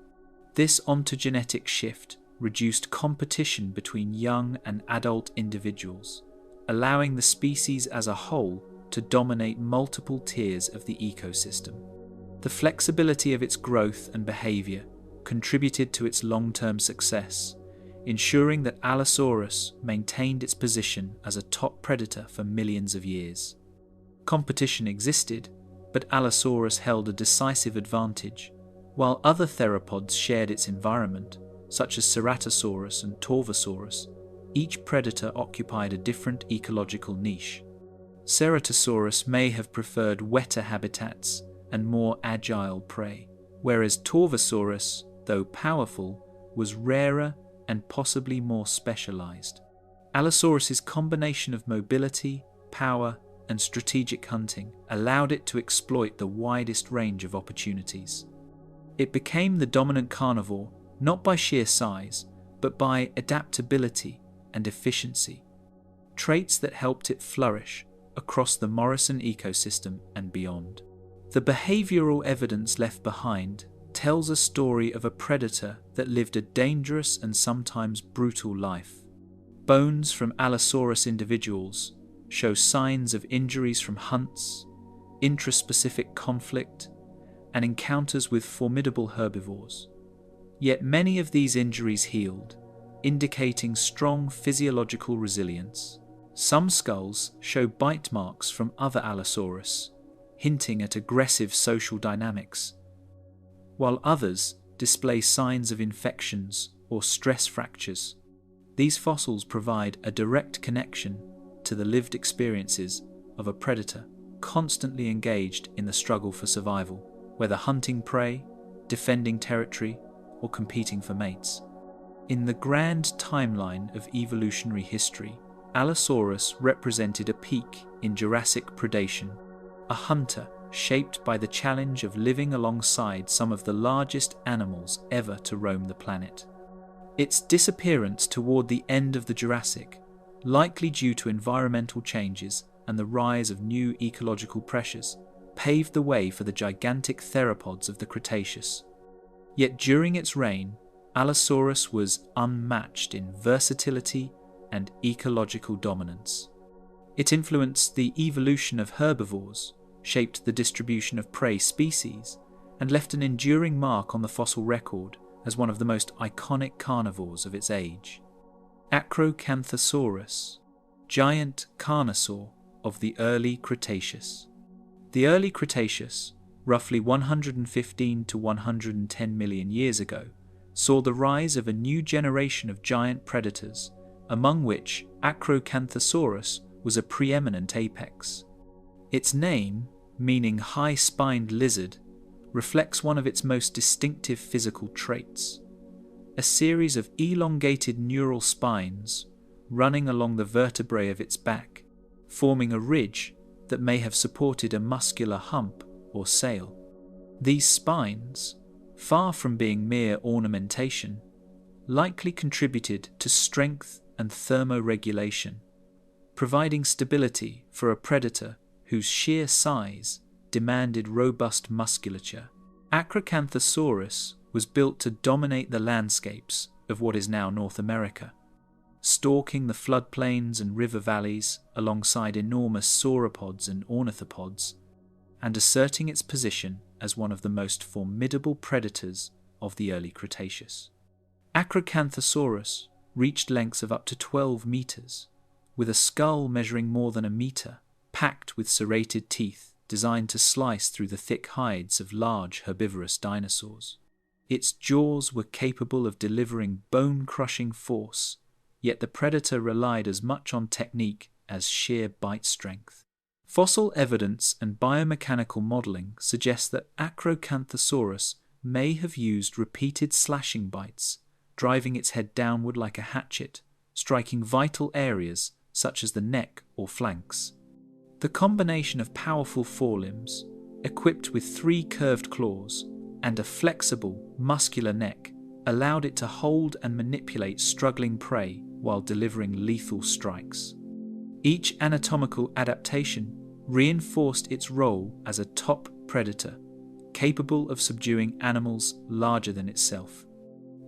S1: This ontogenetic shift reduced competition between young and adult individuals, allowing the species as a whole to dominate multiple tiers of the ecosystem. The flexibility of its growth and behavior contributed to its long-term success, ensuring that Allosaurus maintained its position as a top predator for millions of years. Competition existed, but Allosaurus held a decisive advantage. While other theropods shared its environment, such as Ceratosaurus and Torvosaurus, each predator occupied a different ecological niche. Ceratosaurus may have preferred wetter habitats and more agile prey, whereas Torvosaurus, though powerful, was rarer and possibly more specialized. Allosaurus's combination of mobility, power, and strategic hunting allowed it to exploit the widest range of opportunities. It became the dominant carnivore not by sheer size, but by adaptability and efficiency, traits that helped it flourish across the Morrison ecosystem and beyond. The behavioral evidence left behind tells a story of a predator that lived a dangerous and sometimes brutal life. Bones from Allosaurus individuals show signs of injuries from hunts, intraspecific conflict, and encounters with formidable herbivores. Yet many of these injuries healed, indicating strong physiological resilience. Some skulls show bite marks from other Allosaurus, hinting at aggressive social dynamics, while others display signs of infections or stress fractures. These fossils provide a direct connection to the lived experiences of a predator constantly engaged in the struggle for survival, whether hunting prey, defending territory, or competing for mates. In the grand timeline of evolutionary history, Allosaurus represented a peak in Jurassic predation, a hunter shaped by the challenge of living alongside some of the largest animals ever to roam the planet. Its disappearance toward the end of the Jurassic, likely due to environmental changes and the rise of new ecological pressures, paved the way for the gigantic theropods of the Cretaceous. Yet during its reign, Allosaurus was unmatched in versatility and ecological dominance. It influenced the evolution of herbivores, shaped the distribution of prey species, and left an enduring mark on the fossil record as one of the most iconic carnivores of its age. Acrocanthosaurus, giant carnosaur of the early Cretaceous. The early Cretaceous, roughly 115 to 110 million years ago, saw the rise of a new generation of giant predators, among which Acrocanthosaurus was a preeminent apex. Its name, meaning high-spined lizard, reflects one of its most distinctive physical traits: a series of elongated neural spines running along the vertebrae of its back, forming a ridge that may have supported a muscular hump or sail. These spines, far from being mere ornamentation, likely contributed to strength and thermoregulation, providing stability for a predator whose sheer size demanded robust musculature. Acrocanthosaurus was built to dominate the landscapes of what is now North America, stalking the floodplains and river valleys alongside enormous sauropods and ornithopods, and asserting its position as one of the most formidable predators of the early Cretaceous. Acrocanthosaurus reached lengths of up to 12 meters, with a skull measuring more than a meter, packed with serrated teeth designed to slice through the thick hides of large herbivorous dinosaurs. Its jaws were capable of delivering bone-crushing force, yet the predator relied as much on technique as sheer bite strength. Fossil evidence and biomechanical modeling suggest that Acrocanthosaurus may have used repeated slashing bites, driving its head downward like a hatchet, striking vital areas such as the neck or flanks. The combination of powerful forelimbs, equipped with 3 curved claws, and a flexible, muscular neck allowed it to hold and manipulate struggling prey while delivering lethal strikes. Each anatomical adaptation reinforced its role as a top predator, capable of subduing animals larger than itself.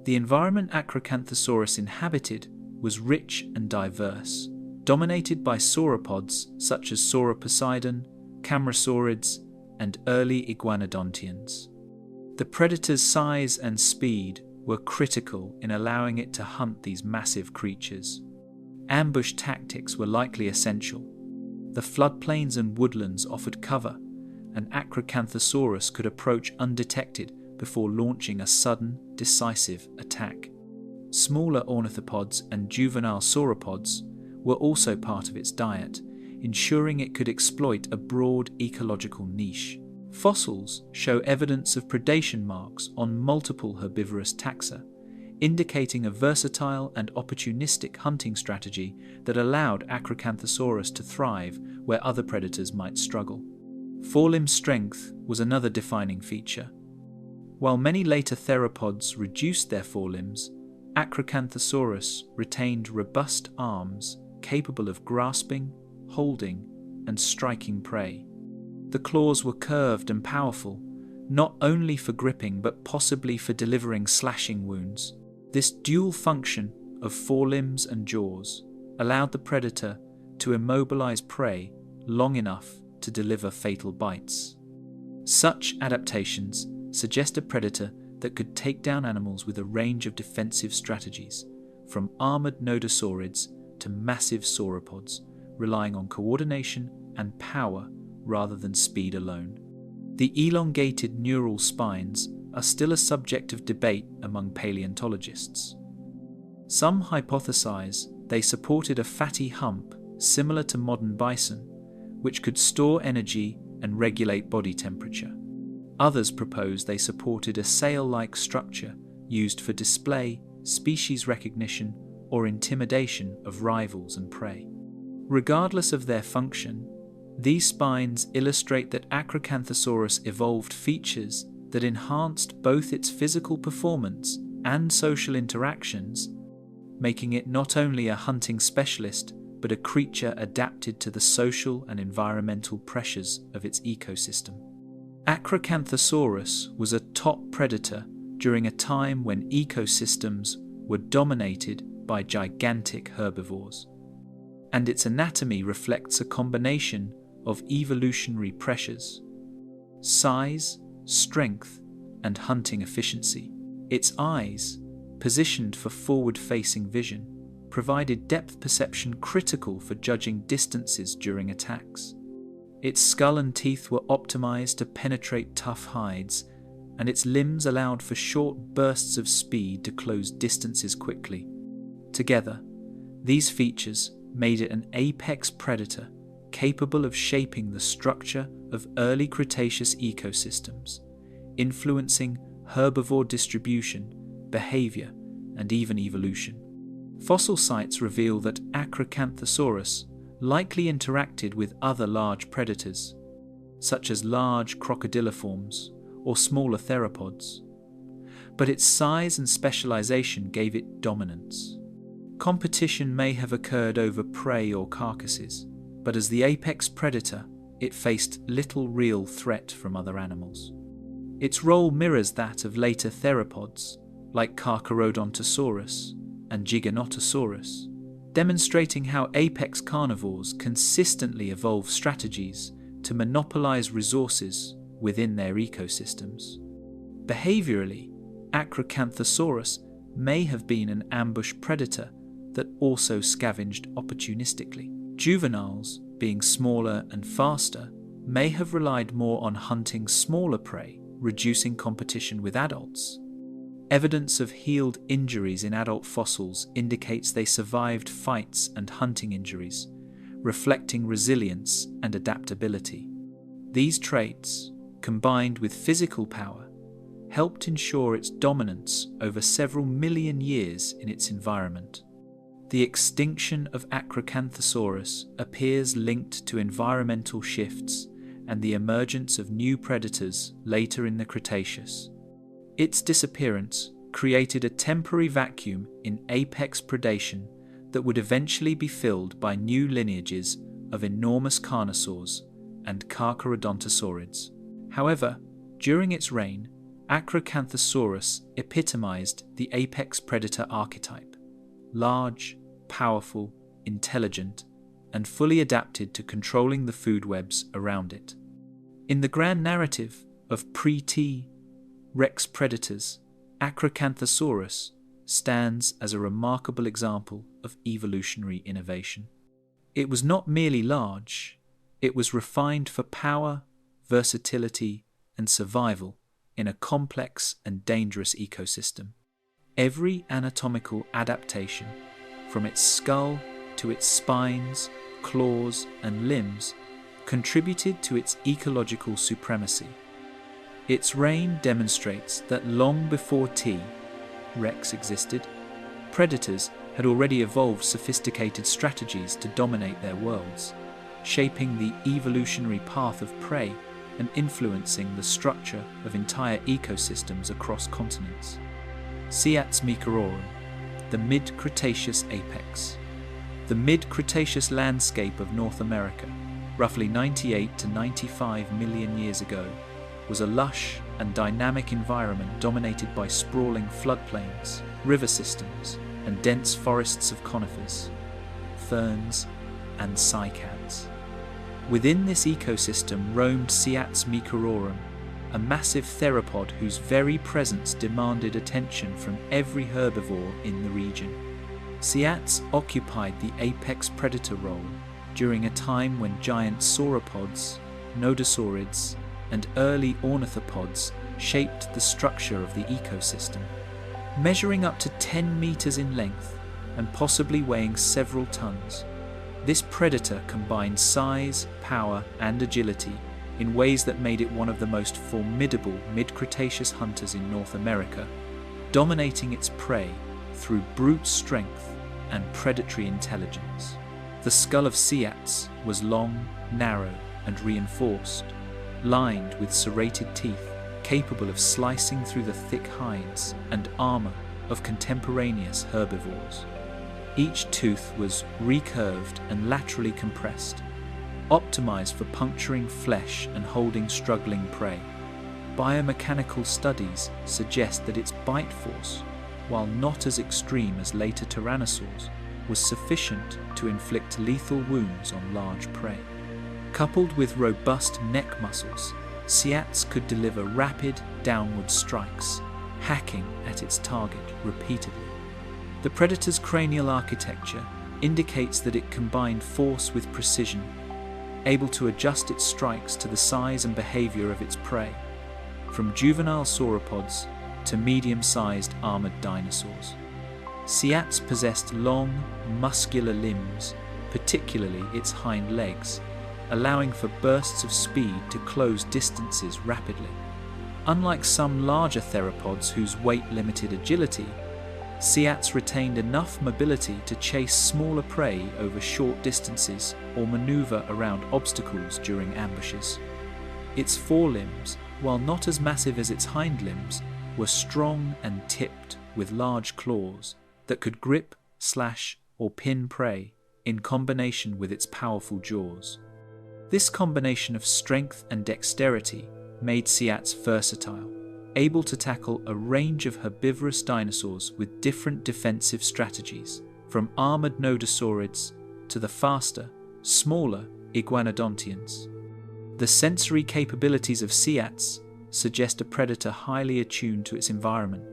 S1: The environment Acrocanthosaurus inhabited was rich and diverse, dominated by sauropods such as Sauroposeidon, Cambrisaurids, and early iguanodontians. The predator's size and speed were critical in allowing it to hunt these massive creatures. Ambush tactics were likely essential. The floodplains and woodlands offered cover, and Acrocanthosaurus could approach undetected before launching a sudden, decisive attack. Smaller ornithopods and juvenile sauropods were also part of its diet, ensuring it could exploit a broad ecological niche. Fossils show evidence of predation marks on multiple herbivorous taxa, indicating a versatile and opportunistic hunting strategy that allowed Acrocanthosaurus to thrive where other predators might struggle. Forelimb strength was another defining feature. While many later theropods reduced their forelimbs, Acrocanthosaurus retained robust arms capable of grasping, holding, and striking prey. The claws were curved and powerful, not only for gripping but possibly for delivering slashing wounds. This dual function of forelimbs and jaws allowed the predator to immobilize prey long enough to deliver fatal bites. Such adaptations suggest a predator that could take down animals with a range of defensive strategies, from armored nodosaurids to massive sauropods, relying on coordination and power rather than speed alone. The elongated neural spines are still a subject of debate among paleontologists. Some hypothesize they supported a fatty hump similar to modern bison, which could store energy and regulate body temperature. Others propose they supported a sail-like structure used for display, species recognition, or intimidation of rivals and prey. Regardless of their function, these spines illustrate that Acrocanthosaurus evolved features that enhanced both its physical performance and social interactions, making it not only a hunting specialist but a creature adapted to the social and environmental pressures of its ecosystem. Acrocanthosaurus was a top predator during a time when ecosystems were dominated by gigantic herbivores, and its anatomy reflects a combination of evolutionary pressures: size, strength, and hunting efficiency. Its eyes, positioned for forward-facing vision, provided depth perception critical for judging distances during attacks. Its skull and teeth were optimized to penetrate tough hides, and its limbs allowed for short bursts of speed to close distances quickly. Together, these features made it an apex predator capable of shaping the structure of early Cretaceous ecosystems, influencing herbivore distribution, behavior, and even evolution. Fossil sites reveal that Acrocanthosaurus likely interacted with other large predators, such as large crocodiliforms or smaller theropods, but its size and specialization gave it dominance. Competition may have occurred over prey or carcasses, but as the apex predator, it faced little real threat from other animals. Its role mirrors that of later theropods, like Carcharodontosaurus and Giganotosaurus, demonstrating how apex carnivores consistently evolve strategies to monopolize resources within their ecosystems. Behaviorally, Acrocanthosaurus may have been an ambush predator that also scavenged opportunistically. Juveniles, being smaller and faster, may have relied more on hunting smaller prey, reducing competition with adults. Evidence of healed injuries in adult fossils indicates they survived fights and hunting injuries, reflecting resilience and adaptability. These traits, combined with physical power, helped ensure its dominance over several million years in its environment. The extinction of Acrocanthosaurus appears linked to environmental shifts and the emergence of new predators later in the Cretaceous. Its disappearance created a temporary vacuum in apex predation that would eventually be filled by new lineages of enormous carnosaurs and Carcharodontosaurids. However, during its reign, Acrocanthosaurus epitomized the apex predator archetype: large, powerful, intelligent, and fully adapted to controlling the food webs around it. In the grand narrative of pre-T Rex predators, Acrocanthosaurus stands as a remarkable example of evolutionary innovation. It was not merely large, it was refined for power, versatility, and survival in a complex and dangerous ecosystem. Every anatomical adaptation, from its skull to its spines, claws, and limbs, contributed to its ecological supremacy. Its reign demonstrates that long before T. Rex existed, predators had already evolved sophisticated strategies to dominate their worlds, shaping the evolutionary path of prey and influencing the structure of entire ecosystems across continents. Siats microrum, the mid-Cretaceous apex. The mid-Cretaceous landscape of North America, roughly 98 to 95 million years ago, was a lush and dynamic environment dominated by sprawling floodplains, river systems, and dense forests of conifers, ferns, and cycads. Within this ecosystem roamed Siats microrum, a massive theropod whose very presence demanded attention from every herbivore in the region. Siats occupied the apex predator role during a time when giant sauropods, nodosaurids, and early ornithopods shaped the structure of the ecosystem. Measuring up to 10 meters in length and possibly weighing several tons, this predator combined size, power, and agility in ways that made it one of the most formidable mid-Cretaceous hunters in North America, dominating its prey through brute strength and predatory intelligence. The skull of Siats was long, narrow, and reinforced, lined with serrated teeth capable of slicing through the thick hides and armor of contemporaneous herbivores. Each tooth was recurved and laterally compressed, optimized for puncturing flesh and holding struggling prey. Biomechanical studies suggest that its bite force, while not as extreme as later tyrannosaurs, was sufficient to inflict lethal wounds on large prey. Coupled with robust neck muscles, Siats could deliver rapid downward strikes, hacking at its target repeatedly. The predator's cranial architecture indicates that it combined force with precision, able to adjust its strikes to the size and behavior of its prey, from juvenile sauropods to medium-sized armored dinosaurs. Siats possessed long, muscular limbs, particularly its hind legs, allowing for bursts of speed to close distances rapidly. Unlike some larger theropods whose weight limited agility, Siats retained enough mobility to chase smaller prey over short distances or maneuver around obstacles during ambushes. Its forelimbs, while not as massive as its hind limbs, were strong and tipped with large claws that could grip, slash, or pin prey in combination with its powerful jaws. This combination of strength and dexterity made Siats versatile, able to tackle a range of herbivorous dinosaurs with different defensive strategies, from armored nodosaurids to the faster, smaller iguanodontians. The sensory capabilities of Siats suggest a predator highly attuned to its environment.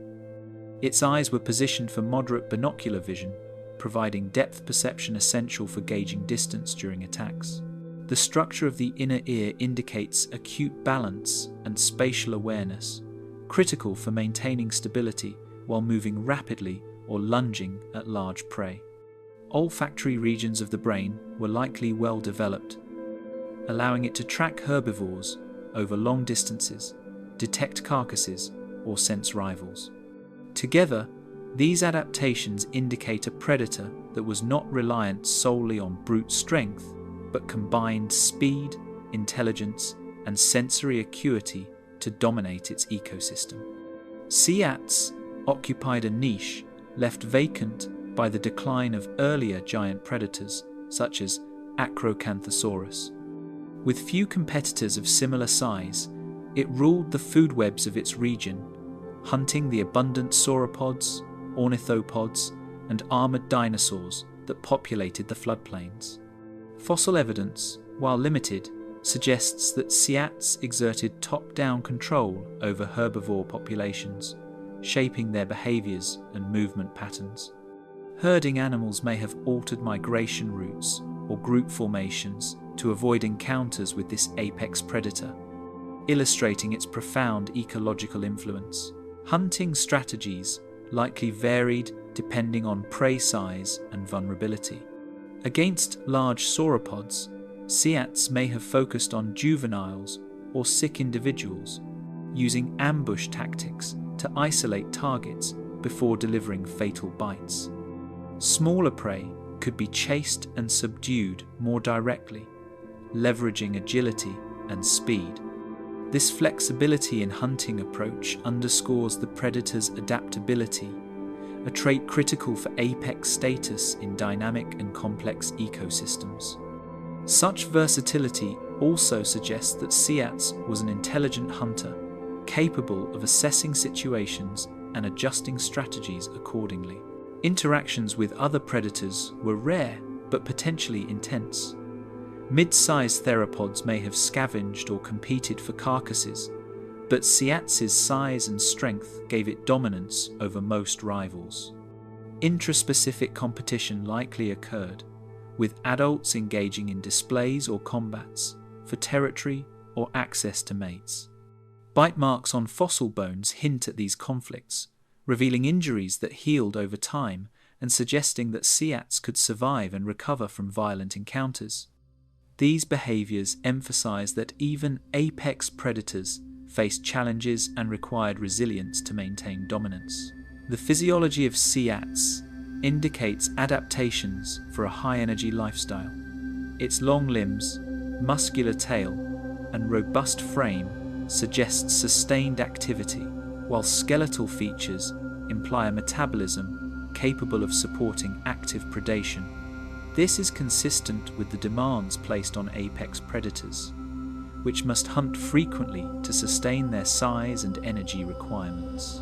S1: Its eyes were positioned for moderate binocular vision, providing depth perception essential for gauging distance during attacks. The structure of the inner ear indicates acute balance and spatial awareness, critical for maintaining stability while moving rapidly or lunging at large prey. Olfactory regions of the brain were likely well developed, allowing it to track herbivores over long distances, detect carcasses, or sense rivals. Together, these adaptations indicate a predator that was not reliant solely on brute strength, but combined speed, intelligence, and sensory acuity to dominate its ecosystem. Siats occupied a niche left vacant by the decline of earlier giant predators such as Acrocanthosaurus. With few competitors of similar size, it ruled the food webs of its region, hunting the abundant sauropods, ornithopods, and armored dinosaurs that populated the floodplains. Fossil evidence, while limited, suggests that Siats exerted top-down control over herbivore populations, shaping their behaviors and movement patterns. Herding animals may have altered migration routes or group formations to avoid encounters with this apex predator, illustrating its profound ecological influence. Hunting strategies likely varied depending on prey size and vulnerability. Against large sauropods, Siats may have focused on juveniles or sick individuals, using ambush tactics to isolate targets before delivering fatal bites. Smaller prey could be chased and subdued more directly, leveraging agility and speed. This flexibility in hunting approach underscores the predator's adaptability, a trait critical for apex status in dynamic and complex ecosystems. Such versatility also suggests that Siats was an intelligent hunter, capable of assessing situations and adjusting strategies accordingly. Interactions with other predators were rare but potentially intense. Mid-sized theropods may have scavenged or competed for carcasses, but Siats's size and strength gave it dominance over most rivals. Intraspecific competition likely occurred, with adults engaging in displays or combats for territory or access to mates. Bite marks on fossil bones hint at these conflicts, revealing injuries that healed over time and suggesting that Siats could survive and recover from violent encounters. These behaviors emphasize that even apex predators faced challenges and required resilience to maintain dominance. The physiology of Siats indicates adaptations for a high-energy lifestyle. Its long limbs, muscular tail, and robust frame suggest sustained activity, while skeletal features imply a metabolism capable of supporting active predation. This is consistent with the demands placed on apex predators, which must hunt frequently to sustain their size and energy requirements.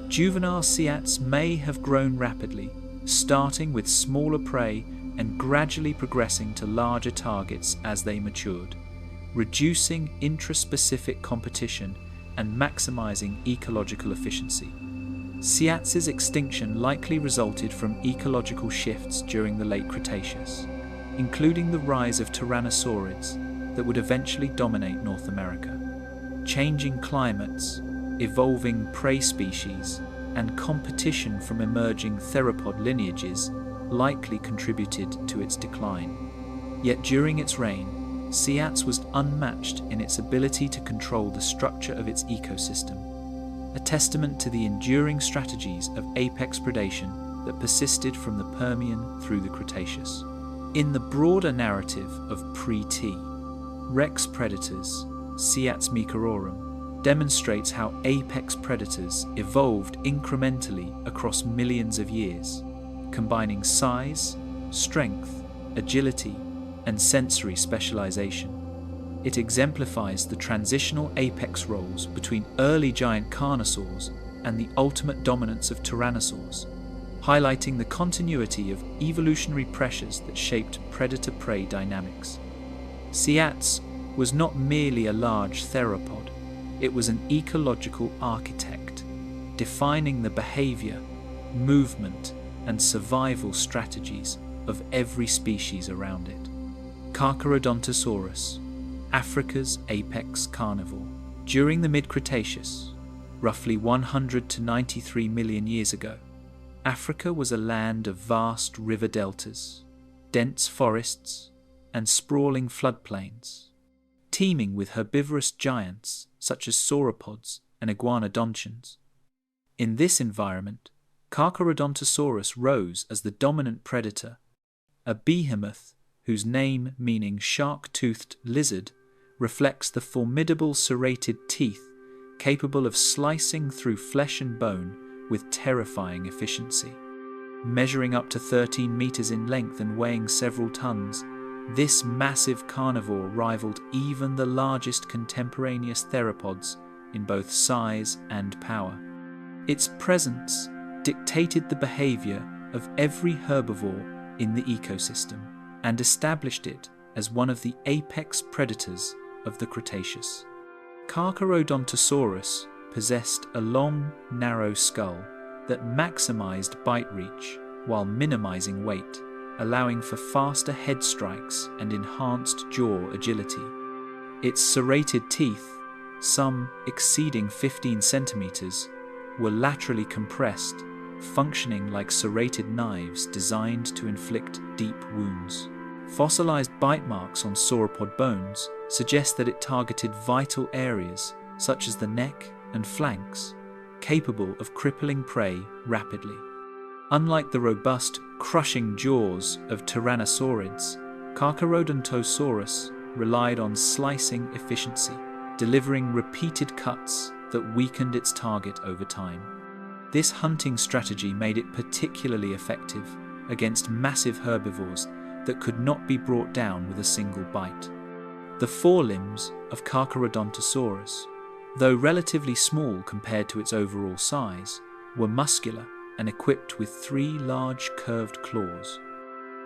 S1: Juvenile Siats may have grown rapidly, starting with smaller prey and gradually progressing to larger targets as they matured, reducing intraspecific competition and maximizing ecological efficiency. Siats's extinction likely resulted from ecological shifts during the Late Cretaceous. including the rise of tyrannosaurids that would eventually dominate North America. Changing climates, evolving prey species, and competition from emerging theropod lineages likely contributed to its decline. Yet during its reign, Siats was unmatched in its ability to control the structure of its ecosystem, a testament to the enduring strategies of apex predation that persisted from the Permian through the Cretaceous. In the broader narrative of pre-T, Rex predators, Siats microrum, demonstrates how apex predators evolved incrementally across millions of years, combining size, strength, agility, and sensory specialization. It exemplifies the transitional apex roles between early giant carnosaurs and the ultimate dominance of tyrannosaurs, highlighting the continuity of evolutionary pressures that shaped predator-prey dynamics. Siats was not merely a large theropod, it was an ecological architect, defining the behavior, movement, and survival strategies of every species around it. Carcharodontosaurus, Africa's apex carnivore. During the mid-Cretaceous, roughly 100 to 93 million years ago, Africa was a land of vast river deltas, dense forests, and sprawling floodplains, teeming with herbivorous giants such as sauropods and iguanodontians. In this environment, Carcharodontosaurus rose as the dominant predator, a behemoth whose name, meaning shark-toothed lizard, reflects the formidable serrated teeth capable of slicing through flesh and bone with terrifying efficiency. Measuring up to 13 meters in length and weighing several tons, this massive carnivore rivaled even the largest contemporaneous theropods in both size and power. Its presence dictated the behavior of every herbivore in the ecosystem and established it as one of the apex predators of the Cretaceous. Carcharodontosaurus possessed a long, narrow skull that maximized bite reach while minimizing weight, allowing for faster head strikes and enhanced jaw agility. Its serrated teeth, some exceeding 15 centimeters, were laterally compressed, functioning like serrated knives designed to inflict deep wounds. Fossilized bite marks on sauropod bones suggest that it targeted vital areas such as the neck and flanks, capable of crippling prey rapidly. Unlike the robust, crushing jaws of tyrannosaurids, Carcharodontosaurus relied on slicing efficiency, delivering repeated cuts that weakened its target over time. This hunting strategy made it particularly effective against massive herbivores that could not be brought down with a single bite. The forelimbs of Carcharodontosaurus, though relatively small compared to its overall size, were muscular and equipped with 3 large curved claws.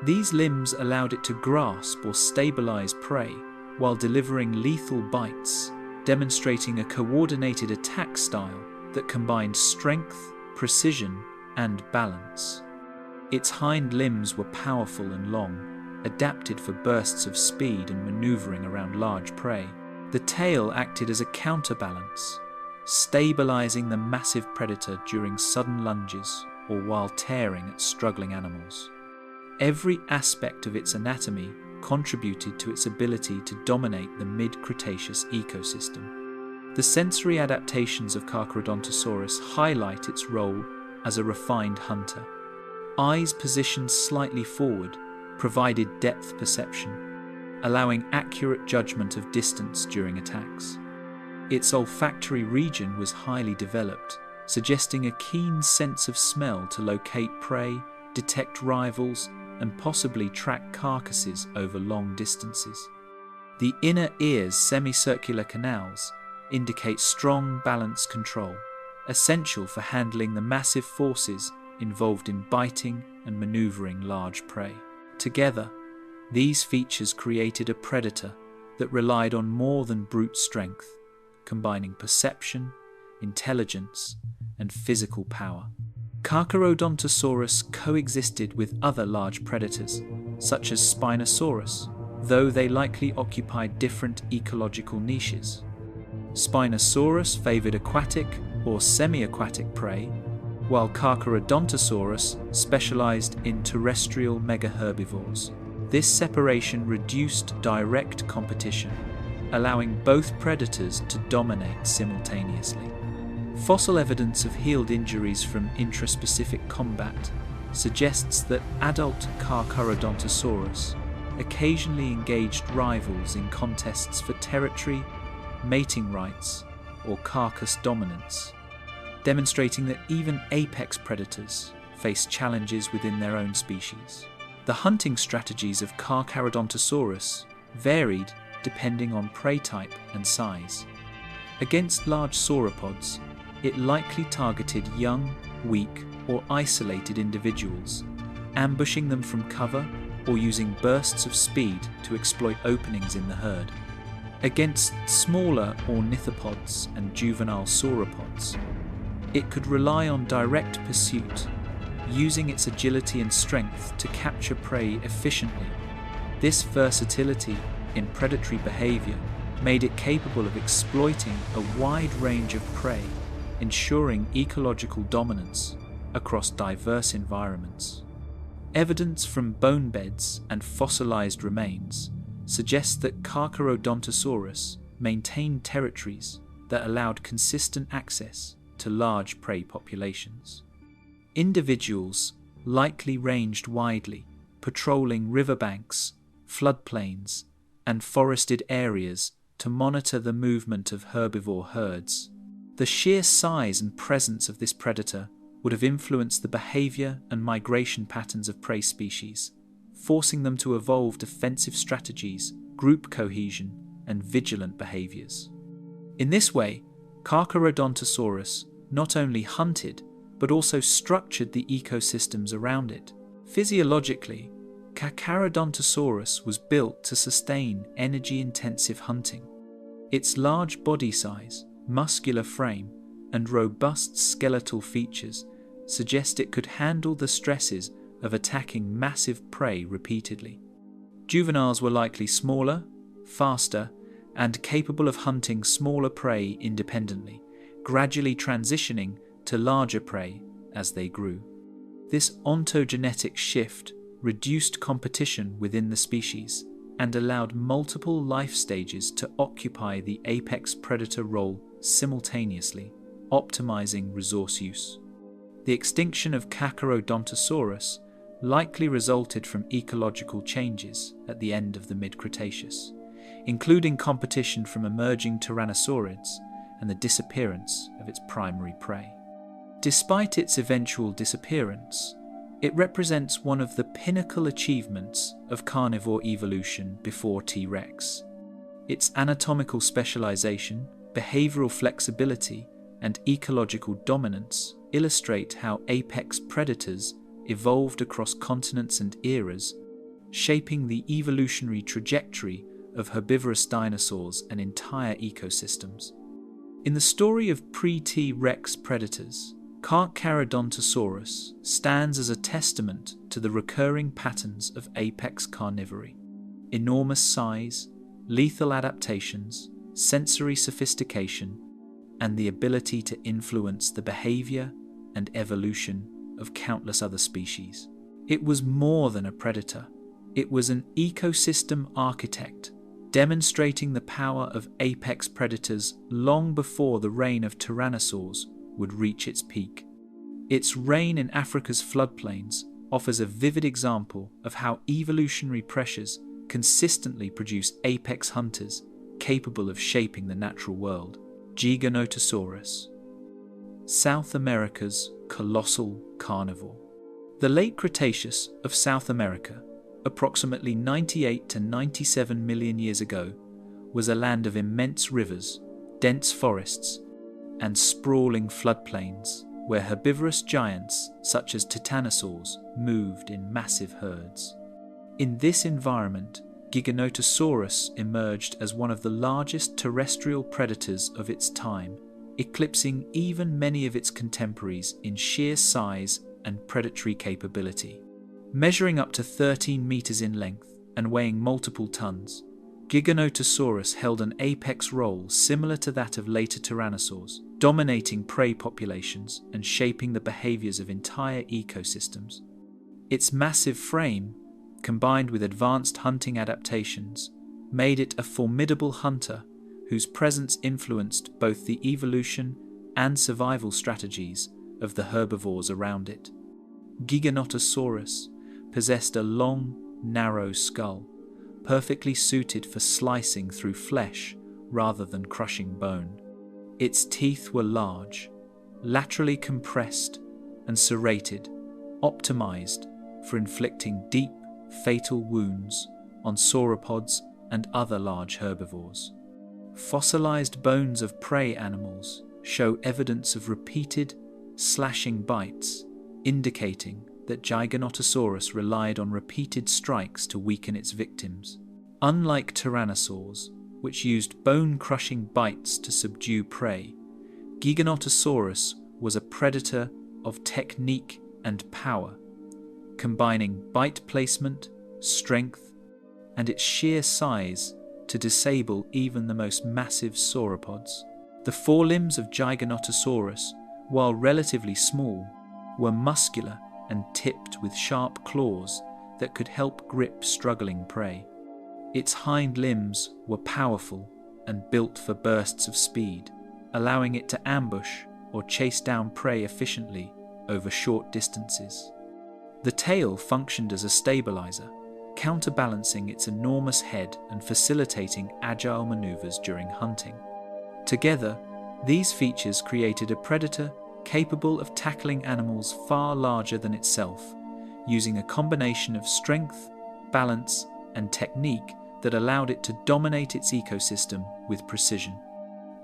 S1: These limbs allowed it to grasp or stabilize prey while delivering lethal bites, demonstrating a coordinated attack style that combined strength, precision, and balance. Its hind limbs were powerful and long, adapted for bursts of speed and maneuvering around large prey. The tail acted as a counterbalance, stabilizing the massive predator during sudden lunges or while tearing at struggling animals. Every aspect of its anatomy contributed to its ability to dominate the mid-Cretaceous ecosystem. The sensory adaptations of Carcharodontosaurus highlight its role as a refined hunter. Eyes positioned slightly forward provided depth perception, allowing accurate judgment of distance during attacks. Its olfactory region was highly developed, suggesting a keen sense of smell to locate prey, detect rivals, and possibly track carcasses over long distances. The inner ear's semicircular canals indicate strong balance control, essential for handling the massive forces involved in biting and maneuvering large prey. Together, these features created a predator that relied on more than brute strength, combining perception, intelligence, and physical power. Carcharodontosaurus coexisted with other large predators, such as Spinosaurus, though they likely occupied different ecological niches. Spinosaurus favoured aquatic or semi-aquatic prey, while Carcharodontosaurus specialised in terrestrial megaherbivores. This separation reduced direct competition, allowing both predators to dominate simultaneously. Fossil evidence of healed injuries from intraspecific combat suggests that adult Carcharodontosaurus occasionally engaged rivals in contests for territory, mating rights, or carcass dominance, demonstrating that even apex predators face challenges within their own species. The hunting strategies of Carcharodontosaurus varied depending on prey type and size. Against large sauropods, it likely targeted young, weak, or isolated individuals, ambushing them from cover or using bursts of speed to exploit openings in the herd. Against smaller ornithopods and juvenile sauropods, it could rely on direct pursuit, using its agility and strength to capture prey efficiently. This versatility in predatory behavior made it capable of exploiting a wide range of prey, ensuring ecological dominance across diverse environments. Evidence from bone beds and fossilized remains suggests that Carcharodontosaurus maintained territories that allowed consistent access to large prey populations. Individuals likely ranged widely, patrolling riverbanks, floodplains, and forested areas to monitor the movement of herbivore herds. The sheer size and presence of this predator would have influenced the behavior and migration patterns of prey species, forcing them to evolve defensive strategies, group cohesion, and vigilant behaviors. In this way, Carcharodontosaurus not only hunted, but also structured the ecosystems around it. Physiologically, Carcharodontosaurus was built to sustain energy-intensive hunting. Its large body size, muscular frame, and robust skeletal features suggest it could handle the stresses of attacking massive prey repeatedly. Juveniles were likely smaller, faster, and capable of hunting smaller prey independently, gradually transitioning to larger prey as they grew. This ontogenetic shift reduced competition within the species and allowed multiple life stages to occupy the apex predator role simultaneously, optimizing resource use. The extinction of Carcharodontosaurus likely resulted from ecological changes at the end of the mid-Cretaceous, including competition from emerging tyrannosaurids and the disappearance of its primary prey. Despite its eventual disappearance, it represents one of the pinnacle achievements of carnivore evolution before T-Rex. Its anatomical specialization, behavioral flexibility, and ecological dominance illustrate how apex predators evolved across continents and eras, shaping the evolutionary trajectory of herbivorous dinosaurs and entire ecosystems. In the story of pre-T-Rex predators, Carcharodontosaurus stands as a testament to the recurring patterns of apex carnivory. Enormous size, lethal adaptations, sensory sophistication, and the ability to influence the behavior and evolution of countless other species. It was more than a predator. It was an ecosystem architect, demonstrating the power of apex predators long before the reign of tyrannosaurs would reach its peak. Its reign in Africa's floodplains offers a vivid example of how evolutionary pressures consistently produce apex hunters capable of shaping the natural world. Giganotosaurus, South America's colossal carnivore. The Late Cretaceous of South America, approximately 98 to 97 million years ago, was a land of immense rivers, dense forests, and sprawling floodplains where herbivorous giants such as titanosaurs moved in massive herds. In this environment, Giganotosaurus emerged as one of the largest terrestrial predators of its time, eclipsing even many of its contemporaries in sheer size and predatory capability. Measuring up to 13 meters in length and weighing multiple tons, Giganotosaurus held an apex role similar to that of later tyrannosaurs, dominating prey populations and shaping the behaviors of entire ecosystems. Its massive frame, combined with advanced hunting adaptations, made it a formidable hunter whose presence influenced both the evolution and survival strategies of the herbivores around it. Giganotosaurus possessed a long, narrow skull, perfectly suited for slicing through flesh rather than crushing bone. Its teeth were large, laterally compressed and serrated, optimized for inflicting deep, fatal wounds on sauropods and other large herbivores. Fossilized bones of prey animals show evidence of repeated, slashing bites, indicating that Giganotosaurus relied on repeated strikes to weaken its victims. Unlike tyrannosaurs, which used bone-crushing bites to subdue prey, Giganotosaurus was a predator of technique and power, combining bite placement, strength, and its sheer size to disable even the most massive sauropods. The forelimbs of Giganotosaurus, while relatively small, were muscular and tipped with sharp claws that could help grip struggling prey. Its hind limbs were powerful and built for bursts of speed, allowing it to ambush or chase down prey efficiently over short distances. The tail functioned as a stabilizer, counterbalancing its enormous head and facilitating agile maneuvers during hunting. Together, these features created a predator capable of tackling animals far larger than itself, using a combination of strength, balance, and technique that allowed it to dominate its ecosystem with precision.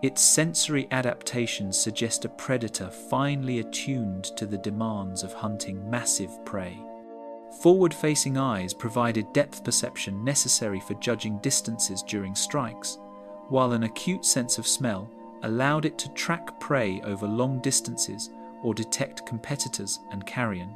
S1: Its sensory adaptations suggest a predator finely attuned to the demands of hunting massive prey. Forward-facing eyes provided depth perception necessary for judging distances during strikes, while an acute sense of smell allowed it to track prey over long distances or detect competitors and carrion.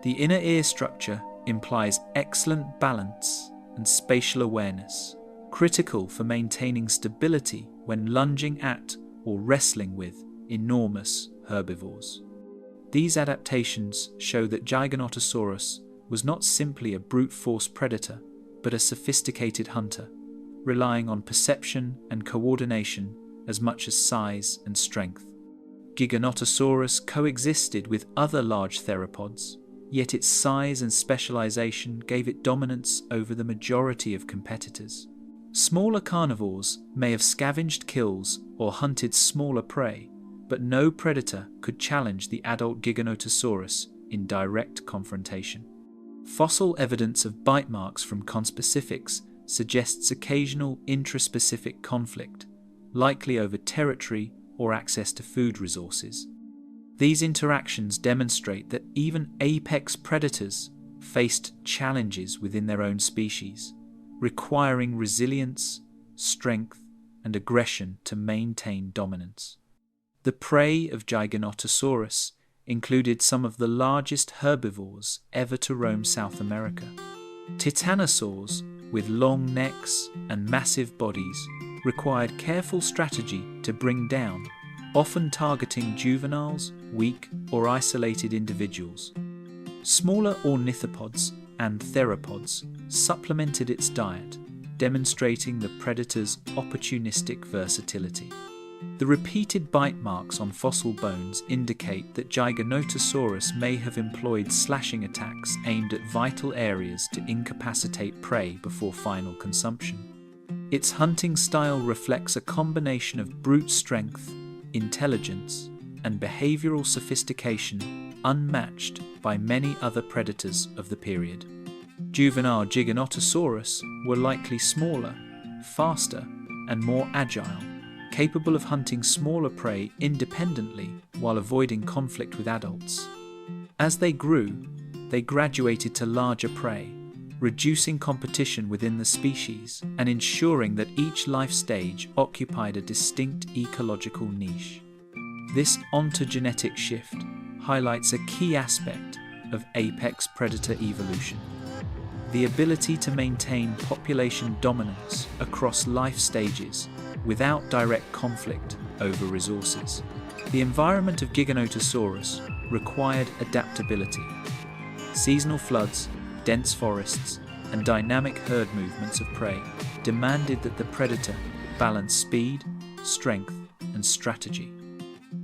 S1: The inner ear structure implies excellent balance and spatial awareness, critical for maintaining stability when lunging at or wrestling with enormous herbivores. These adaptations show that Giganotosaurus was not simply a brute force predator, but a sophisticated hunter, relying on perception and coordination as much as size and strength. Giganotosaurus coexisted with other large theropods, yet its size and specialization gave it dominance over the majority of competitors. Smaller carnivores may have scavenged kills or hunted smaller prey, but no predator could challenge the adult Giganotosaurus in direct confrontation. Fossil evidence of bite marks from conspecifics suggests occasional intraspecific conflict, likely over territory or access to food resources. These interactions demonstrate that even apex predators faced challenges within their own species, requiring resilience, strength, and aggression to maintain dominance. The prey of Giganotosaurus included some of the largest herbivores ever to roam South America. Titanosaurs, with long necks and massive bodies, required careful strategy to bring down, often targeting juveniles, weak, or isolated individuals. Smaller ornithopods and theropods supplemented its diet, demonstrating the predator's opportunistic versatility. The repeated bite marks on fossil bones indicate that Giganotosaurus may have employed slashing attacks aimed at vital areas to incapacitate prey before final consumption. Its hunting style reflects a combination of brute strength, intelligence, and behavioral sophistication unmatched by many other predators of the period. Juvenile Giganotosaurus were likely smaller, faster, and more agile, capable of hunting smaller prey independently while avoiding conflict with adults. As they grew, they graduated to larger prey, reducing competition within the species and ensuring that each life stage occupied a distinct ecological niche. This ontogenetic shift highlights a key aspect of apex predator evolution. The ability to maintain population dominance across life stages without direct conflict over resources. The environment of Giganotosaurus required adaptability. Seasonal floods, dense forests, and dynamic herd movements of prey demanded that the predator balance speed, strength, and strategy.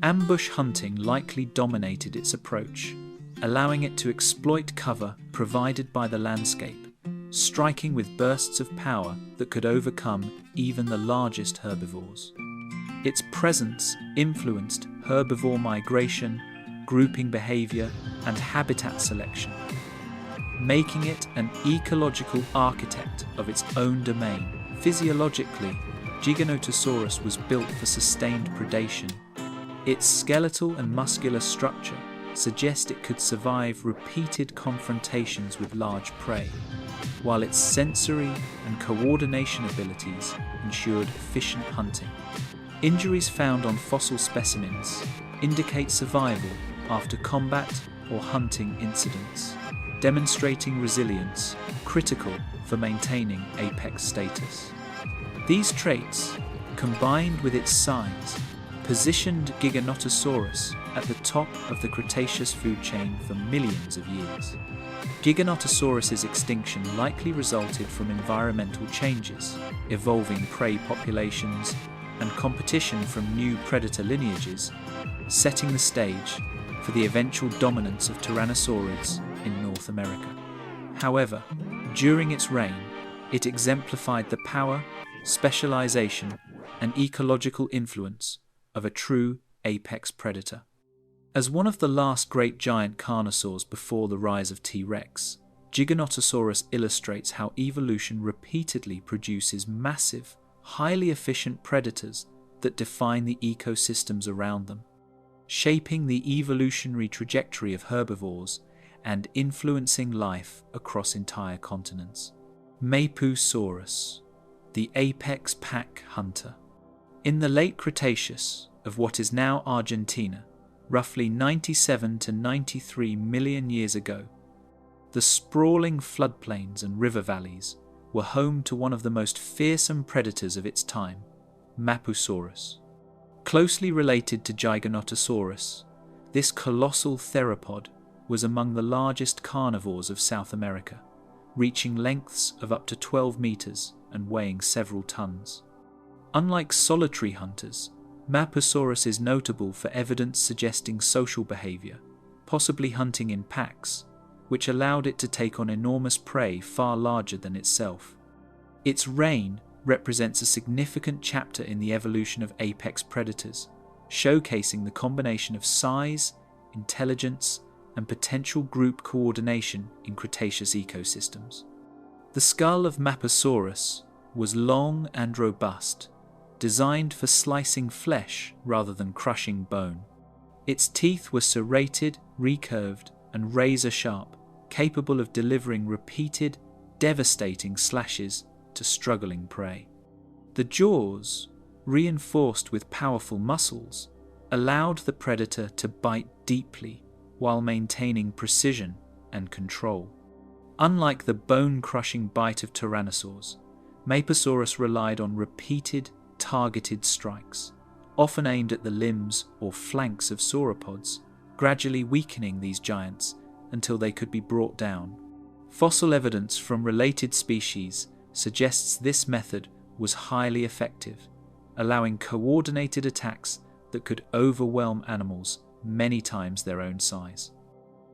S1: Ambush hunting likely dominated its approach, allowing it to exploit cover provided by the landscape, striking with bursts of power that could overcome even the largest herbivores. Its presence influenced herbivore migration, grouping behavior, and habitat selection, making it an ecological architect of its own domain. Physiologically, Giganotosaurus was built for sustained predation. Its skeletal and muscular structure suggest it could survive repeated confrontations with large prey, while its sensory and coordination abilities ensured efficient hunting. Injuries found on fossil specimens indicate survival after combat or hunting incidents, demonstrating resilience critical for maintaining apex status. These traits, combined with its size, positioned Giganotosaurus at the top of the Cretaceous food chain for millions of years. Giganotosaurus's extinction likely resulted from environmental changes, evolving prey populations, and competition from new predator lineages, setting the stage for the eventual dominance of tyrannosaurids in North America. However, during its reign, it exemplified the power, specialization, and ecological influence of a true apex predator. As one of the last great giant carnosaurs before the rise of T-Rex, Giganotosaurus illustrates how evolution repeatedly produces massive, highly efficient predators that define the ecosystems around them, shaping the evolutionary trajectory of herbivores and influencing life across entire continents. Mapusaurus, the apex pack hunter. In the late Cretaceous of what is now Argentina, roughly 97 to 93 million years ago, the sprawling floodplains and river valleys were home to one of the most fearsome predators of its time, Mapusaurus. Closely related to Giganotosaurus, this colossal theropod was among the largest carnivores of South America, reaching lengths of up to 12 meters and weighing several tons. Unlike solitary hunters, Mapusaurus is notable for evidence suggesting social behavior, possibly hunting in packs, which allowed it to take on enormous prey far larger than itself. Its reign represents a significant chapter in the evolution of apex predators, showcasing the combination of size, intelligence, and potential group coordination in Cretaceous ecosystems. The skull of Mapusaurus was long and robust, designed for slicing flesh rather than crushing bone. Its teeth were serrated, recurved, and razor-sharp, capable of delivering repeated, devastating slashes to struggling prey. The jaws, reinforced with powerful muscles, allowed the predator to bite deeply while maintaining precision and control. Unlike the bone-crushing bite of tyrannosaurs, Mapusaurus relied on repeated, targeted strikes, often aimed at the limbs or flanks of sauropods, gradually weakening these giants until they could be brought down. Fossil evidence from related species suggests this method was highly effective, allowing coordinated attacks that could overwhelm animals many times their own size.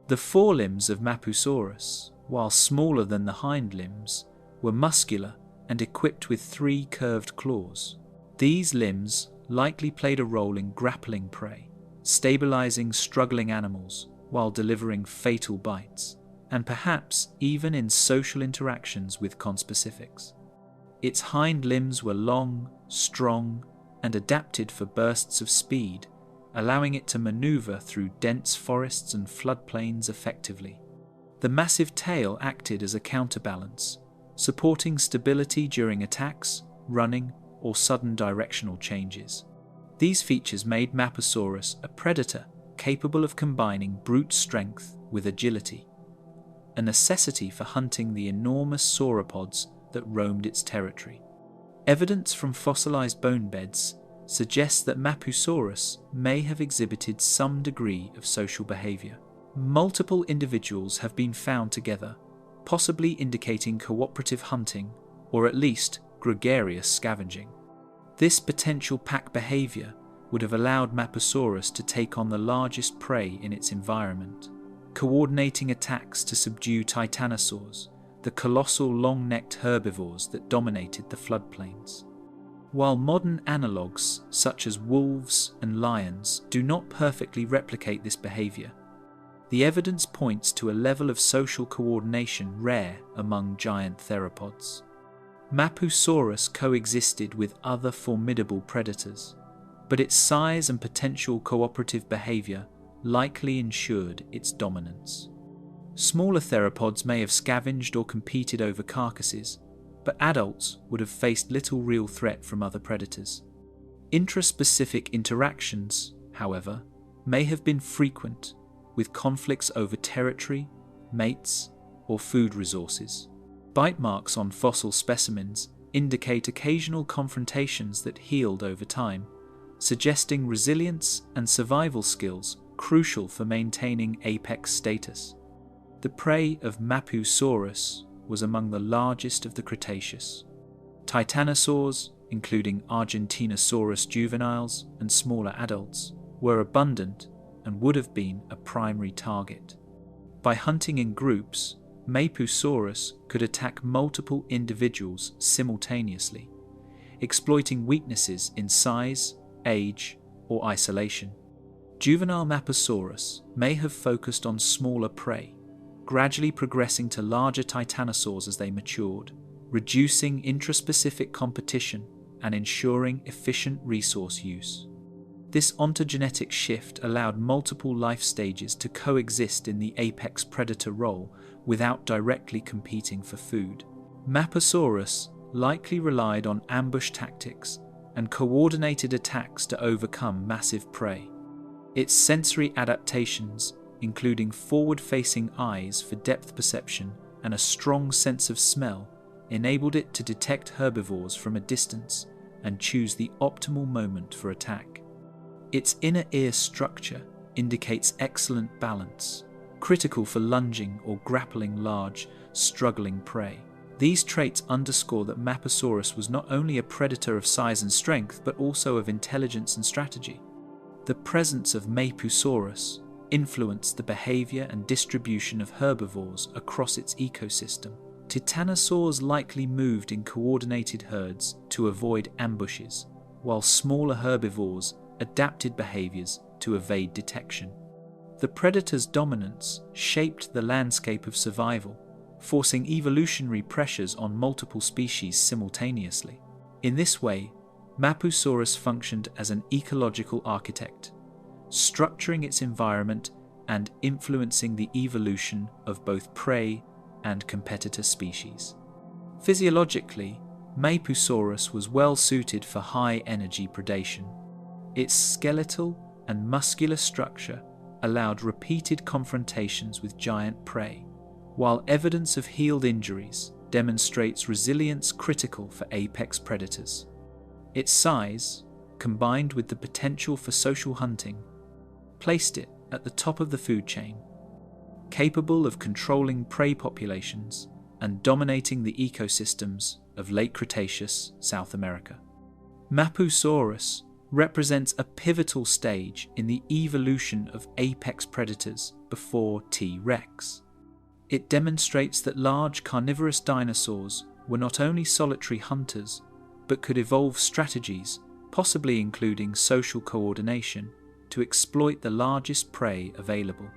S1: The forelimbs of Mapusaurus, while smaller than the hind limbs, were muscular and equipped with 3 curved claws. These limbs likely played a role in grappling prey, stabilizing struggling animals while delivering fatal bites, and perhaps even in social interactions with conspecifics. Its hind limbs were long, strong, and adapted for bursts of speed, allowing it to maneuver through dense forests and floodplains effectively. The massive tail acted as a counterbalance, supporting stability during attacks, running, or sudden directional changes. These features made Mapusaurus a predator capable of combining brute strength with agility, a necessity for hunting the enormous sauropods that roamed its territory. Evidence from fossilized bone beds suggests that Mapusaurus may have exhibited some degree of social behavior. Multiple individuals have been found together, possibly indicating cooperative hunting or at least gregarious scavenging. This potential pack behavior would have allowed Mapusaurus to take on the largest prey in its environment, coordinating attacks to subdue titanosaurs, the colossal long-necked herbivores that dominated the floodplains. While modern analogues such as wolves and lions do not perfectly replicate this behavior, the evidence points to a level of social coordination rare among giant theropods. Mapusaurus coexisted with other formidable predators, but its size and potential cooperative behavior likely ensured its dominance. Smaller theropods may have scavenged or competed over carcasses, but adults would have faced little real threat from other predators. Intraspecific interactions, however, may have been frequent, with conflicts over territory, mates, or food resources. Bite marks on fossil specimens indicate occasional confrontations that healed over time, suggesting resilience and survival skills crucial for maintaining apex status. The prey of Mapusaurus was among the largest of the Cretaceous. Titanosaurs, including Argentinosaurus juveniles and smaller adults, were abundant and would have been a primary target. By hunting in groups, Mapusaurus could attack multiple individuals simultaneously, exploiting weaknesses in size, age, or isolation. Juvenile Mapusaurus may have focused on smaller prey, gradually progressing to larger titanosaurs as they matured, reducing intraspecific competition and ensuring efficient resource use. This ontogenetic shift allowed multiple life stages to coexist in the apex predator role without directly competing for food. Mapusaurus likely relied on ambush tactics and coordinated attacks to overcome massive prey. Its sensory adaptations, including forward-facing eyes for depth perception and a strong sense of smell, enabled it to detect herbivores from a distance and choose the optimal moment for attack. Its inner ear structure indicates excellent balance, critical for lunging or grappling large, struggling prey. These traits underscore that Mapusaurus was not only a predator of size and strength, but also of intelligence and strategy. The presence of Mapusaurus influenced the behavior and distribution of herbivores across its ecosystem. Titanosaurs likely moved in coordinated herds to avoid ambushes, while smaller herbivores adapted behaviors to evade detection. The predator's dominance shaped the landscape of survival, forcing evolutionary pressures on multiple species simultaneously. In this way, Mapusaurus functioned as an ecological architect, structuring its environment and influencing the evolution of both prey and competitor species. Physiologically, Mapusaurus was well suited for high-energy predation. Its skeletal and muscular structure allowed repeated confrontations with giant prey, while evidence of healed injuries demonstrates resilience critical for apex predators. Its size, combined with the potential for social hunting, placed it at the top of the food chain, capable of controlling prey populations and dominating the ecosystems of Late Cretaceous South America. Mapusaurus represents a pivotal stage in the evolution of apex predators before T. rex. It demonstrates that large carnivorous dinosaurs were not only solitary hunters, but could evolve strategies, possibly including social coordination, to exploit the largest prey available.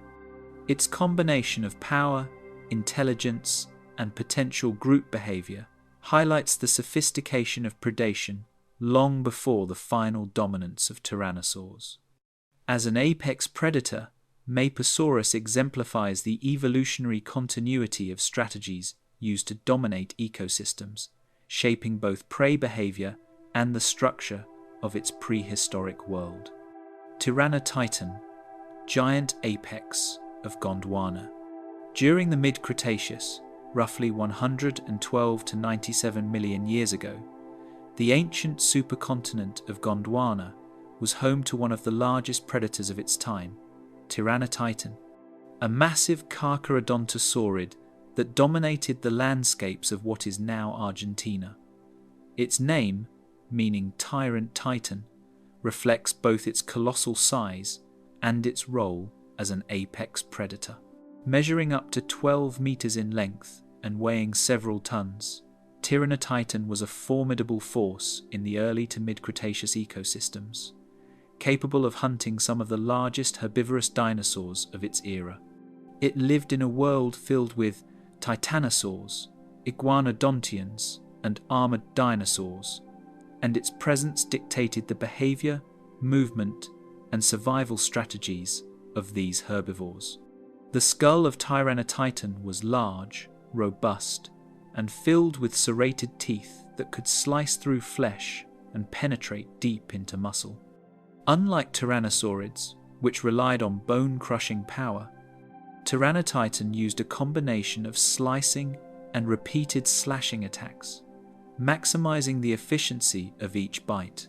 S1: Its combination of power, intelligence, and potential group behavior highlights the sophistication of predation long before the final dominance of tyrannosaurs. As an apex predator, Mapusaurus exemplifies the evolutionary continuity of strategies used to dominate ecosystems, shaping both prey behavior and the structure of its prehistoric world. Tyrannotitan, giant apex, of Gondwana. During the mid-Cretaceous, roughly 112 to 97 million years ago, the ancient supercontinent of Gondwana was home to one of the largest predators of its time, Tyrannotitan, a massive Carcharodontosaurid that dominated the landscapes of what is now Argentina. Its name, meaning tyrant titan, reflects both its colossal size and its role as an apex predator. Measuring up to 12 meters in length and weighing several tons, Tyrannotitan was a formidable force in the early to mid-Cretaceous ecosystems, capable of hunting some of the largest herbivorous dinosaurs of its era. It lived in a world filled with titanosaurs, iguanodontians, and armored dinosaurs, and its presence dictated the behavior, movement, and survival strategies of these herbivores. The skull of Tyrannotitan was large, robust, and filled with serrated teeth that could slice through flesh and penetrate deep into muscle. Unlike tyrannosaurids, which relied on bone-crushing power, Tyrannotitan used a combination of slicing and repeated slashing attacks, maximizing the efficiency of each bite.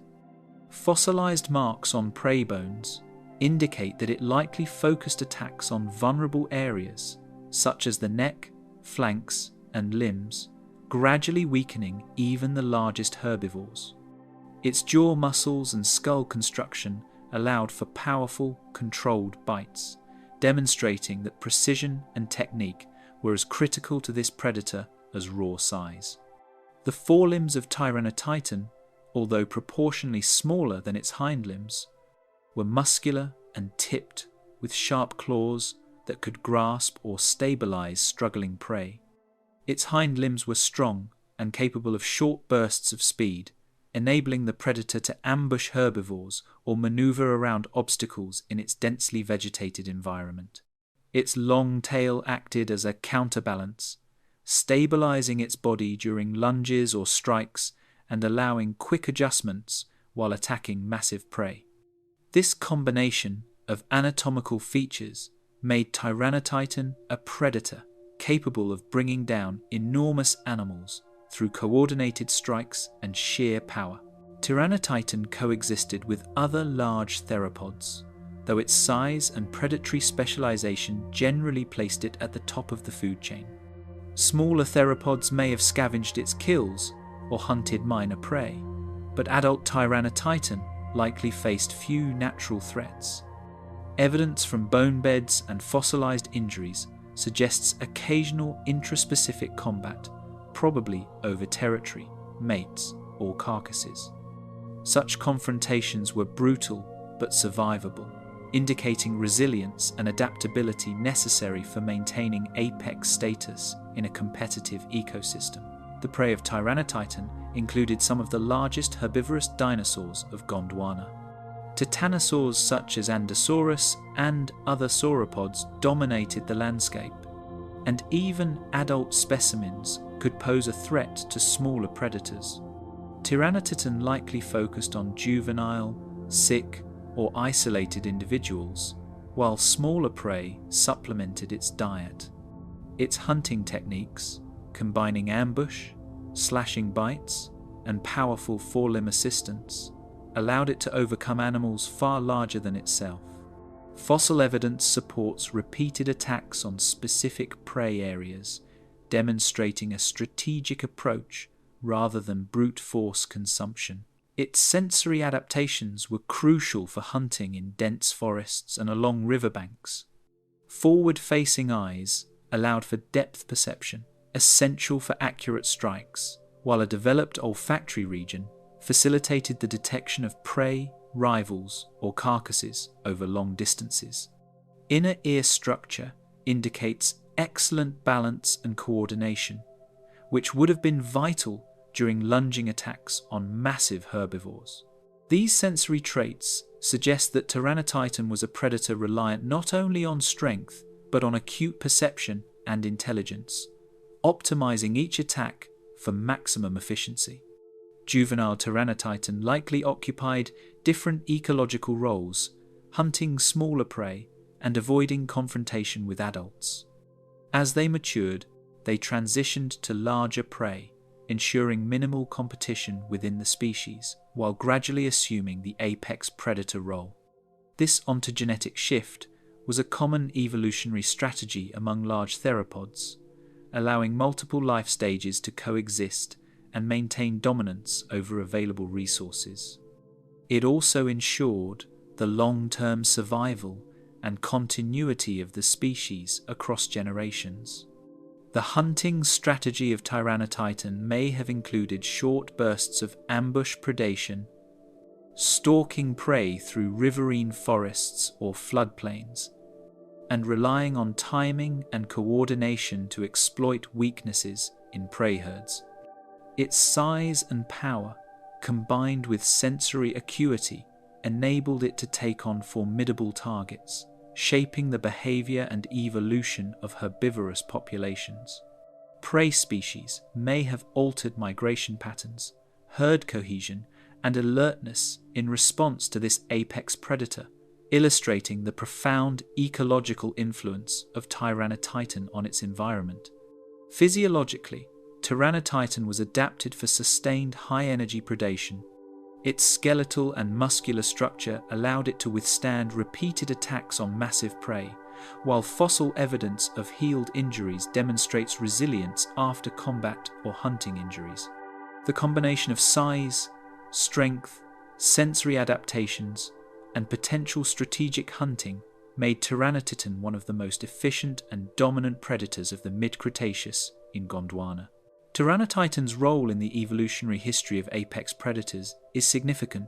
S1: Fossilized marks on prey bones indicate that it likely focused attacks on vulnerable areas such as the neck, flanks, and limbs, gradually weakening even the largest herbivores. Its jaw muscles and skull construction allowed for powerful, controlled bites, demonstrating that precision and technique were as critical to this predator as raw size. The forelimbs of Tyrannotitan, although proportionally smaller than its hind limbs, were muscular and tipped with sharp claws that could grasp or stabilize struggling prey. Its hind limbs were strong and capable of short bursts of speed, enabling the predator to ambush herbivores or maneuver around obstacles in its densely vegetated environment. Its long tail acted as a counterbalance, stabilizing its body during lunges or strikes and allowing quick adjustments while attacking massive prey. This combination of anatomical features made Tyrannotitan a predator capable of bringing down enormous animals through coordinated strikes and sheer power. Tyrannotitan coexisted with other large theropods, though its size and predatory specialization generally placed it at the top of the food chain. Smaller theropods may have scavenged its kills or hunted minor prey, but adult Tyrannotitan likely faced few natural threats. Evidence from bone beds and fossilized injuries suggests occasional intraspecific combat, probably over territory, mates, or carcasses. Such confrontations were brutal but survivable, indicating resilience and adaptability necessary for maintaining apex status in a competitive ecosystem. The prey of Tyrannotitan included some of the largest herbivorous dinosaurs of Gondwana. Titanosaurs such as Anteosaurus and other sauropods dominated the landscape, and even adult specimens could pose a threat to smaller predators. Tyrannotitan likely focused on juvenile, sick, or isolated individuals, while smaller prey supplemented its diet. Its hunting techniques, combining ambush, slashing bites, and powerful forelimb assistance, allowed it to overcome animals far larger than itself. Fossil evidence supports repeated attacks on specific prey areas, demonstrating a strategic approach rather than brute force consumption. Its sensory adaptations were crucial for hunting in dense forests and along riverbanks. Forward-facing eyes allowed for depth perception, essential for accurate strikes, while a developed olfactory region facilitated the detection of prey, rivals, or carcasses over long distances. Inner ear structure indicates excellent balance and coordination, which would have been vital during lunging attacks on massive herbivores. These sensory traits suggest that Tyrannotitan was a predator reliant not only on strength, but on acute perception and intelligence, optimizing each attack for maximum efficiency. Juvenile Tyrannotitan likely occupied different ecological roles, hunting smaller prey and avoiding confrontation with adults. As they matured, they transitioned to larger prey, ensuring minimal competition within the species, while gradually assuming the apex predator role. This ontogenetic shift was a common evolutionary strategy among large theropods, allowing multiple life stages to coexist and maintain dominance over available resources. It also ensured the long-term survival and continuity of the species across generations. The hunting strategy of Tyrannotitan may have included short bursts of ambush predation, stalking prey through riverine forests or floodplains, and relying on timing and coordination to exploit weaknesses in prey herds. Its size and power, combined with sensory acuity, enabled it to take on formidable targets, shaping the behavior and evolution of herbivorous populations. Prey species may have altered migration patterns, herd cohesion, and alertness in response to this apex predator, illustrating the profound ecological influence of Tyrannotitan on its environment. Physiologically, Tyrannotitan was adapted for sustained high-energy predation. Its skeletal and muscular structure allowed it to withstand repeated attacks on massive prey, while fossil evidence of healed injuries demonstrates resilience after combat or hunting injuries. The combination of size, strength, sensory adaptations, and potential strategic hunting made Tyrannotitan one of the most efficient and dominant predators of the mid-Cretaceous in Gondwana. Tyrannotitan's role in the evolutionary history of apex predators is significant.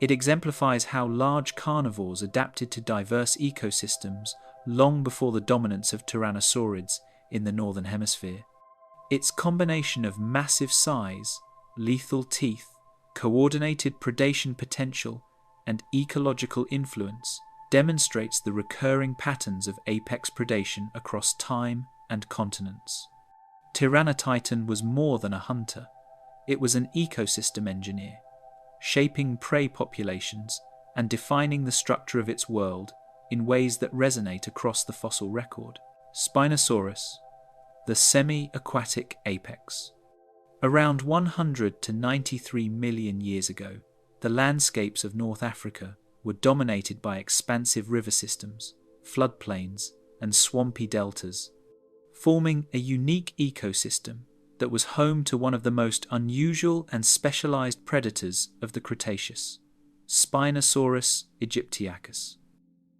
S1: It exemplifies how large carnivores adapted to diverse ecosystems long before the dominance of tyrannosaurids in the northern hemisphere. Its combination of massive size, lethal teeth, coordinated predation potential, and ecological influence demonstrates the recurring patterns of apex predation across time and continents. Tyrannotitan was more than a hunter. It was an ecosystem engineer, shaping prey populations and defining the structure of its world in ways that resonate across the fossil record. Spinosaurus, the semi-aquatic apex. Around 100 to 93 million years ago, the landscapes of North Africa were dominated by expansive river systems, floodplains, and swampy deltas, forming a unique ecosystem that was home to one of the most unusual and specialized predators of the Cretaceous, Spinosaurus aegyptiacus.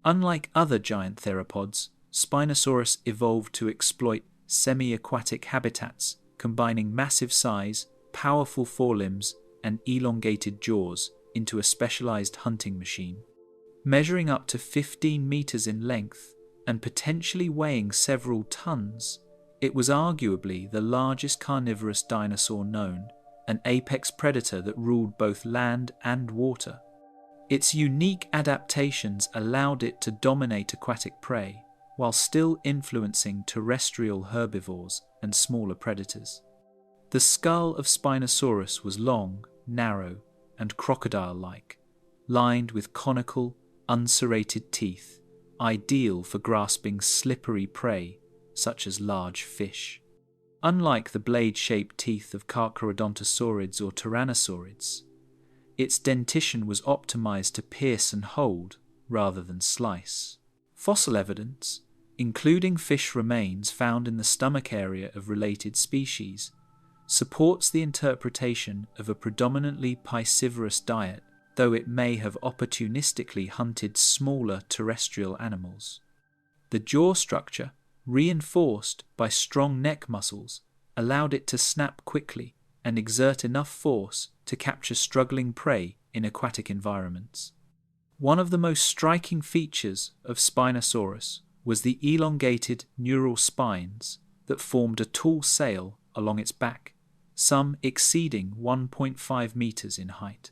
S1: Unlike other giant theropods, Spinosaurus evolved to exploit semi-aquatic habitats combining massive size, powerful forelimbs, and elongated jaws into a specialized hunting machine. Measuring up to 15 meters in length and potentially weighing several tons, it was arguably the largest carnivorous dinosaur known, an apex predator that ruled both land and water. Its unique adaptations allowed it to dominate aquatic prey, while still influencing terrestrial herbivores and smaller predators. The skull of Spinosaurus was long, narrow, and crocodile-like, lined with conical, unserrated teeth, ideal for grasping slippery prey such as large fish. Unlike the blade-shaped teeth of Carcharodontosaurids or Tyrannosaurids, its dentition was optimized to pierce and hold rather than slice. Fossil evidence, including fish remains found in the stomach area of related species, supports the interpretation of a predominantly piscivorous diet, though it may have opportunistically hunted smaller terrestrial animals. The jaw structure, reinforced by strong neck muscles, allowed it to snap quickly and exert enough force to capture struggling prey in aquatic environments. One of the most striking features of Spinosaurus was the elongated neural spines that formed a tall sail along its back, some exceeding 1.5 meters in height.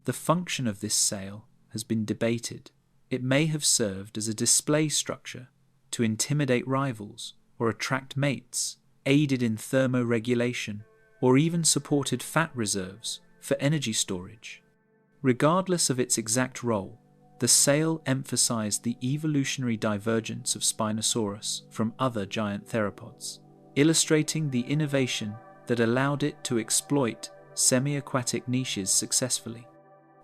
S1: The function of this sail has been debated. It may have served as a display structure to intimidate rivals or attract mates, aided in thermoregulation, or even supported fat reserves for energy storage. Regardless of its exact role, The sail emphasized the evolutionary divergence of Spinosaurus from other giant theropods, illustrating the innovation that allowed it to exploit semi-aquatic niches successfully.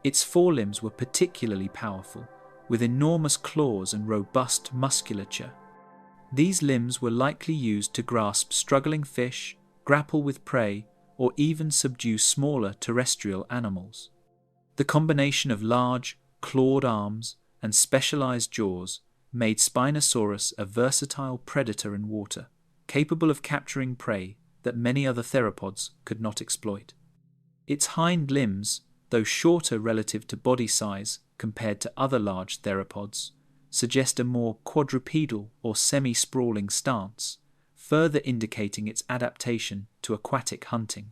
S1: Its forelimbs were particularly powerful, with enormous claws and robust musculature. These limbs were likely used to grasp struggling fish, grapple with prey, or even subdue smaller terrestrial animals. The combination of large, clawed arms and specialized jaws made Spinosaurus a versatile predator in water, capable of capturing prey that many other theropods could not exploit. Its hind limbs, though shorter relative to body size compared to other large theropods, suggest a more quadrupedal or semi-sprawling stance, further indicating its adaptation to aquatic hunting.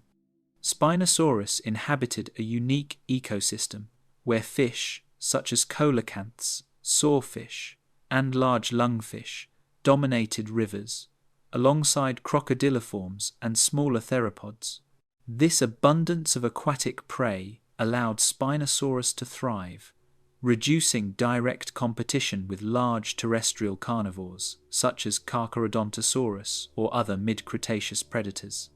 S1: Spinosaurus inhabited a unique ecosystem where fish, such as coelacanths, sawfish, and large lungfish, dominated rivers, alongside crocodiliforms and smaller theropods. This abundance of aquatic prey allowed Spinosaurus to thrive, reducing direct competition with large terrestrial carnivores, such as Carcharodontosaurus or other mid-Cretaceous predators.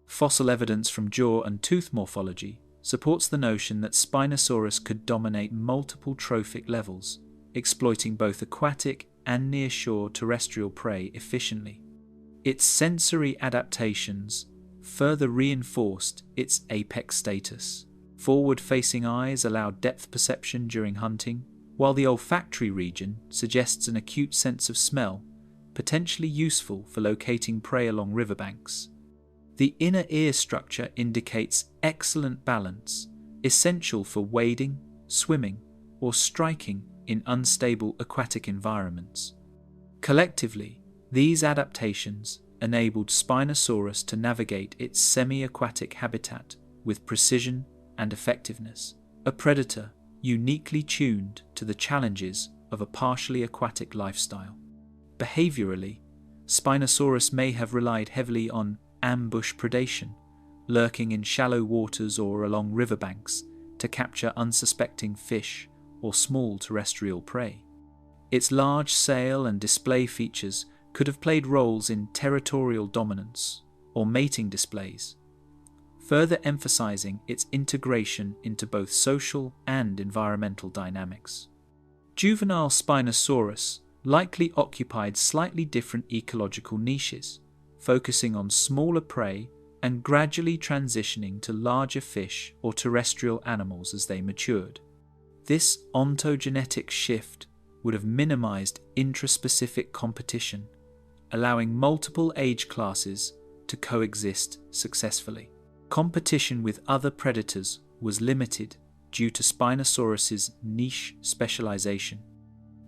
S1: Fossil evidence from jaw and tooth morphology supports the notion that Spinosaurus could dominate multiple trophic levels, exploiting both aquatic and nearshore terrestrial prey efficiently. Its sensory adaptations further reinforced its apex status. Forward-facing eyes allowed depth perception during hunting, while the olfactory region suggests an acute sense of smell, potentially useful for locating prey along riverbanks. The inner ear structure indicates excellent balance, essential for wading, swimming, or striking in unstable aquatic environments. Collectively, these adaptations enabled Spinosaurus to navigate its semi-aquatic habitat with precision and effectiveness, a predator uniquely tuned to the challenges of a partially aquatic lifestyle. Behaviorally, Spinosaurus may have relied heavily on ambush predation, lurking in shallow waters or along riverbanks to capture unsuspecting fish or small terrestrial prey. Its large sail and display features could have played roles in territorial dominance or mating displays, further emphasizing its integration into both social and environmental dynamics. Juvenile Spinosaurus likely occupied slightly different ecological niches, focusing on smaller prey and gradually transitioning to larger fish or terrestrial animals as they matured. This ontogenetic shift would have minimized intraspecific competition, allowing multiple age classes to coexist successfully. Competition with other predators was limited due to Spinosaurus's niche specialization.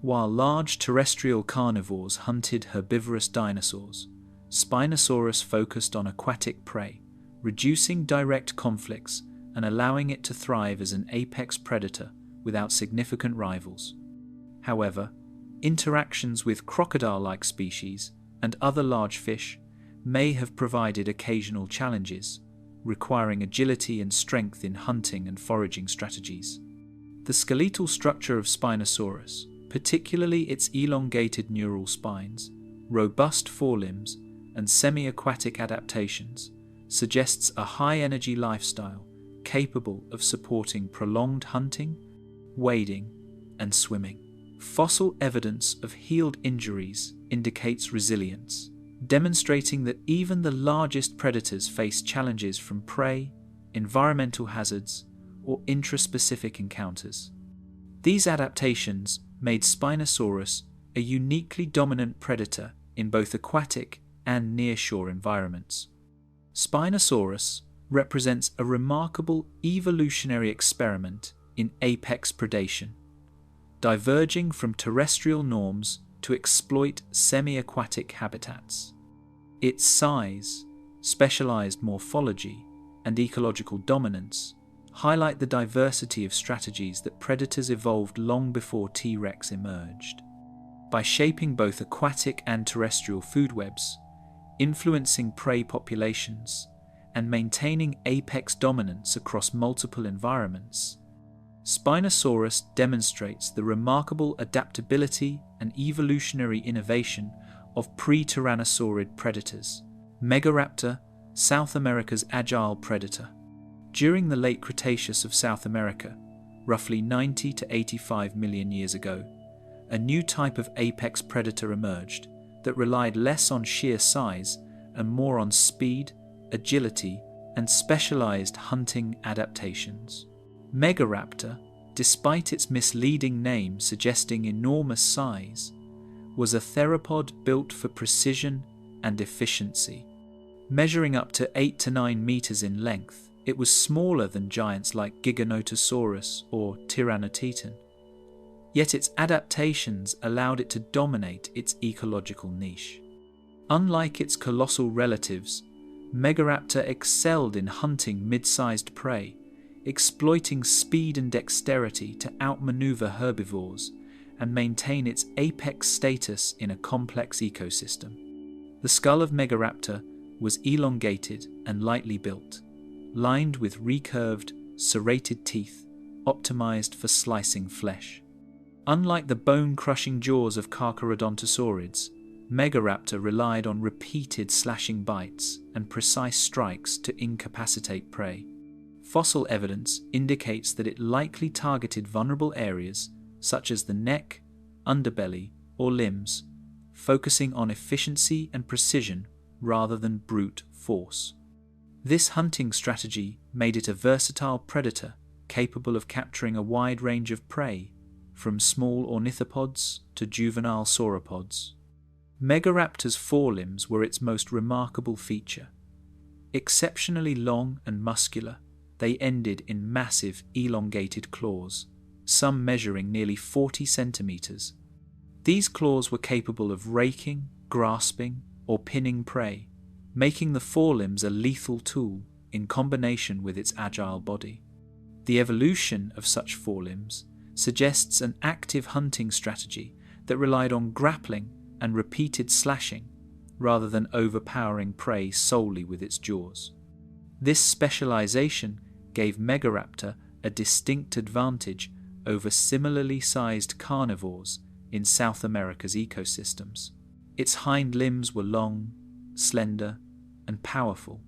S1: While large terrestrial carnivores hunted herbivorous dinosaurs, Spinosaurus focused on aquatic prey, reducing direct conflicts and allowing it to thrive as an apex predator without significant rivals. However, interactions with crocodile-like species and other large fish may have provided occasional challenges, requiring agility and strength in hunting and foraging strategies. The skeletal structure of Spinosaurus, particularly its elongated neural spines, robust forelimbs, and semi-aquatic adaptations, suggests a high-energy lifestyle capable of supporting prolonged hunting, wading, and swimming. Fossil evidence of healed injuries indicates resilience, demonstrating that even the largest predators face challenges from prey, environmental hazards, or intraspecific encounters. These adaptations made Spinosaurus a uniquely dominant predator in both aquatic and nearshore environments. Spinosaurus represents a remarkable evolutionary experiment in apex predation, diverging from terrestrial norms to exploit semi-aquatic habitats. Its size, specialized morphology, and ecological dominance highlight the diversity of strategies that predators evolved long before T-Rex emerged. By shaping both aquatic and terrestrial food webs, influencing prey populations, and maintaining apex dominance across multiple environments, Spinosaurus demonstrates the remarkable adaptability and evolutionary innovation of pre-tyrannosaurid predators. Megaraptor, South America's agile predator. During the Late Cretaceous of South America, roughly 90 to 85 million years ago, a new type of apex predator emerged that relied less on sheer size and more on speed, agility, and specialized hunting adaptations. Megaraptor, despite its misleading name suggesting enormous size, was a theropod built for precision and efficiency. Measuring up to 8 to 9 meters in length, it was smaller than giants like Giganotosaurus or Tyrannotitan. Yet its adaptations allowed it to dominate its ecological niche. Unlike its colossal relatives, Megaraptor excelled in hunting mid-sized prey, exploiting speed and dexterity to outmaneuver herbivores and maintain its apex status in a complex ecosystem. The skull of Megaraptor was elongated and lightly built, lined with recurved, serrated teeth optimized for slicing flesh. Unlike the bone-crushing jaws of Carcharodontosaurids, Megaraptor relied on repeated slashing bites and precise strikes to incapacitate prey. Fossil evidence indicates that it likely targeted vulnerable areas such as the neck, underbelly, or limbs, focusing on efficiency and precision rather than brute force. This hunting strategy made it a versatile predator capable of capturing a wide range of prey, from small ornithopods to juvenile sauropods. Megaraptor's forelimbs were its most remarkable feature. Exceptionally long and muscular, they ended in massive, elongated claws, some measuring nearly 40 centimeters. These claws were capable of raking, grasping, or pinning prey, making the forelimbs a lethal tool in combination with its agile body. The evolution of such forelimbs suggests an active hunting strategy that relied on grappling and repeated slashing rather than overpowering prey solely with its jaws. This specialization gave Megaraptor a distinct advantage over similarly sized carnivores in South America's ecosystems. Its hind limbs were long, slender, and powerful,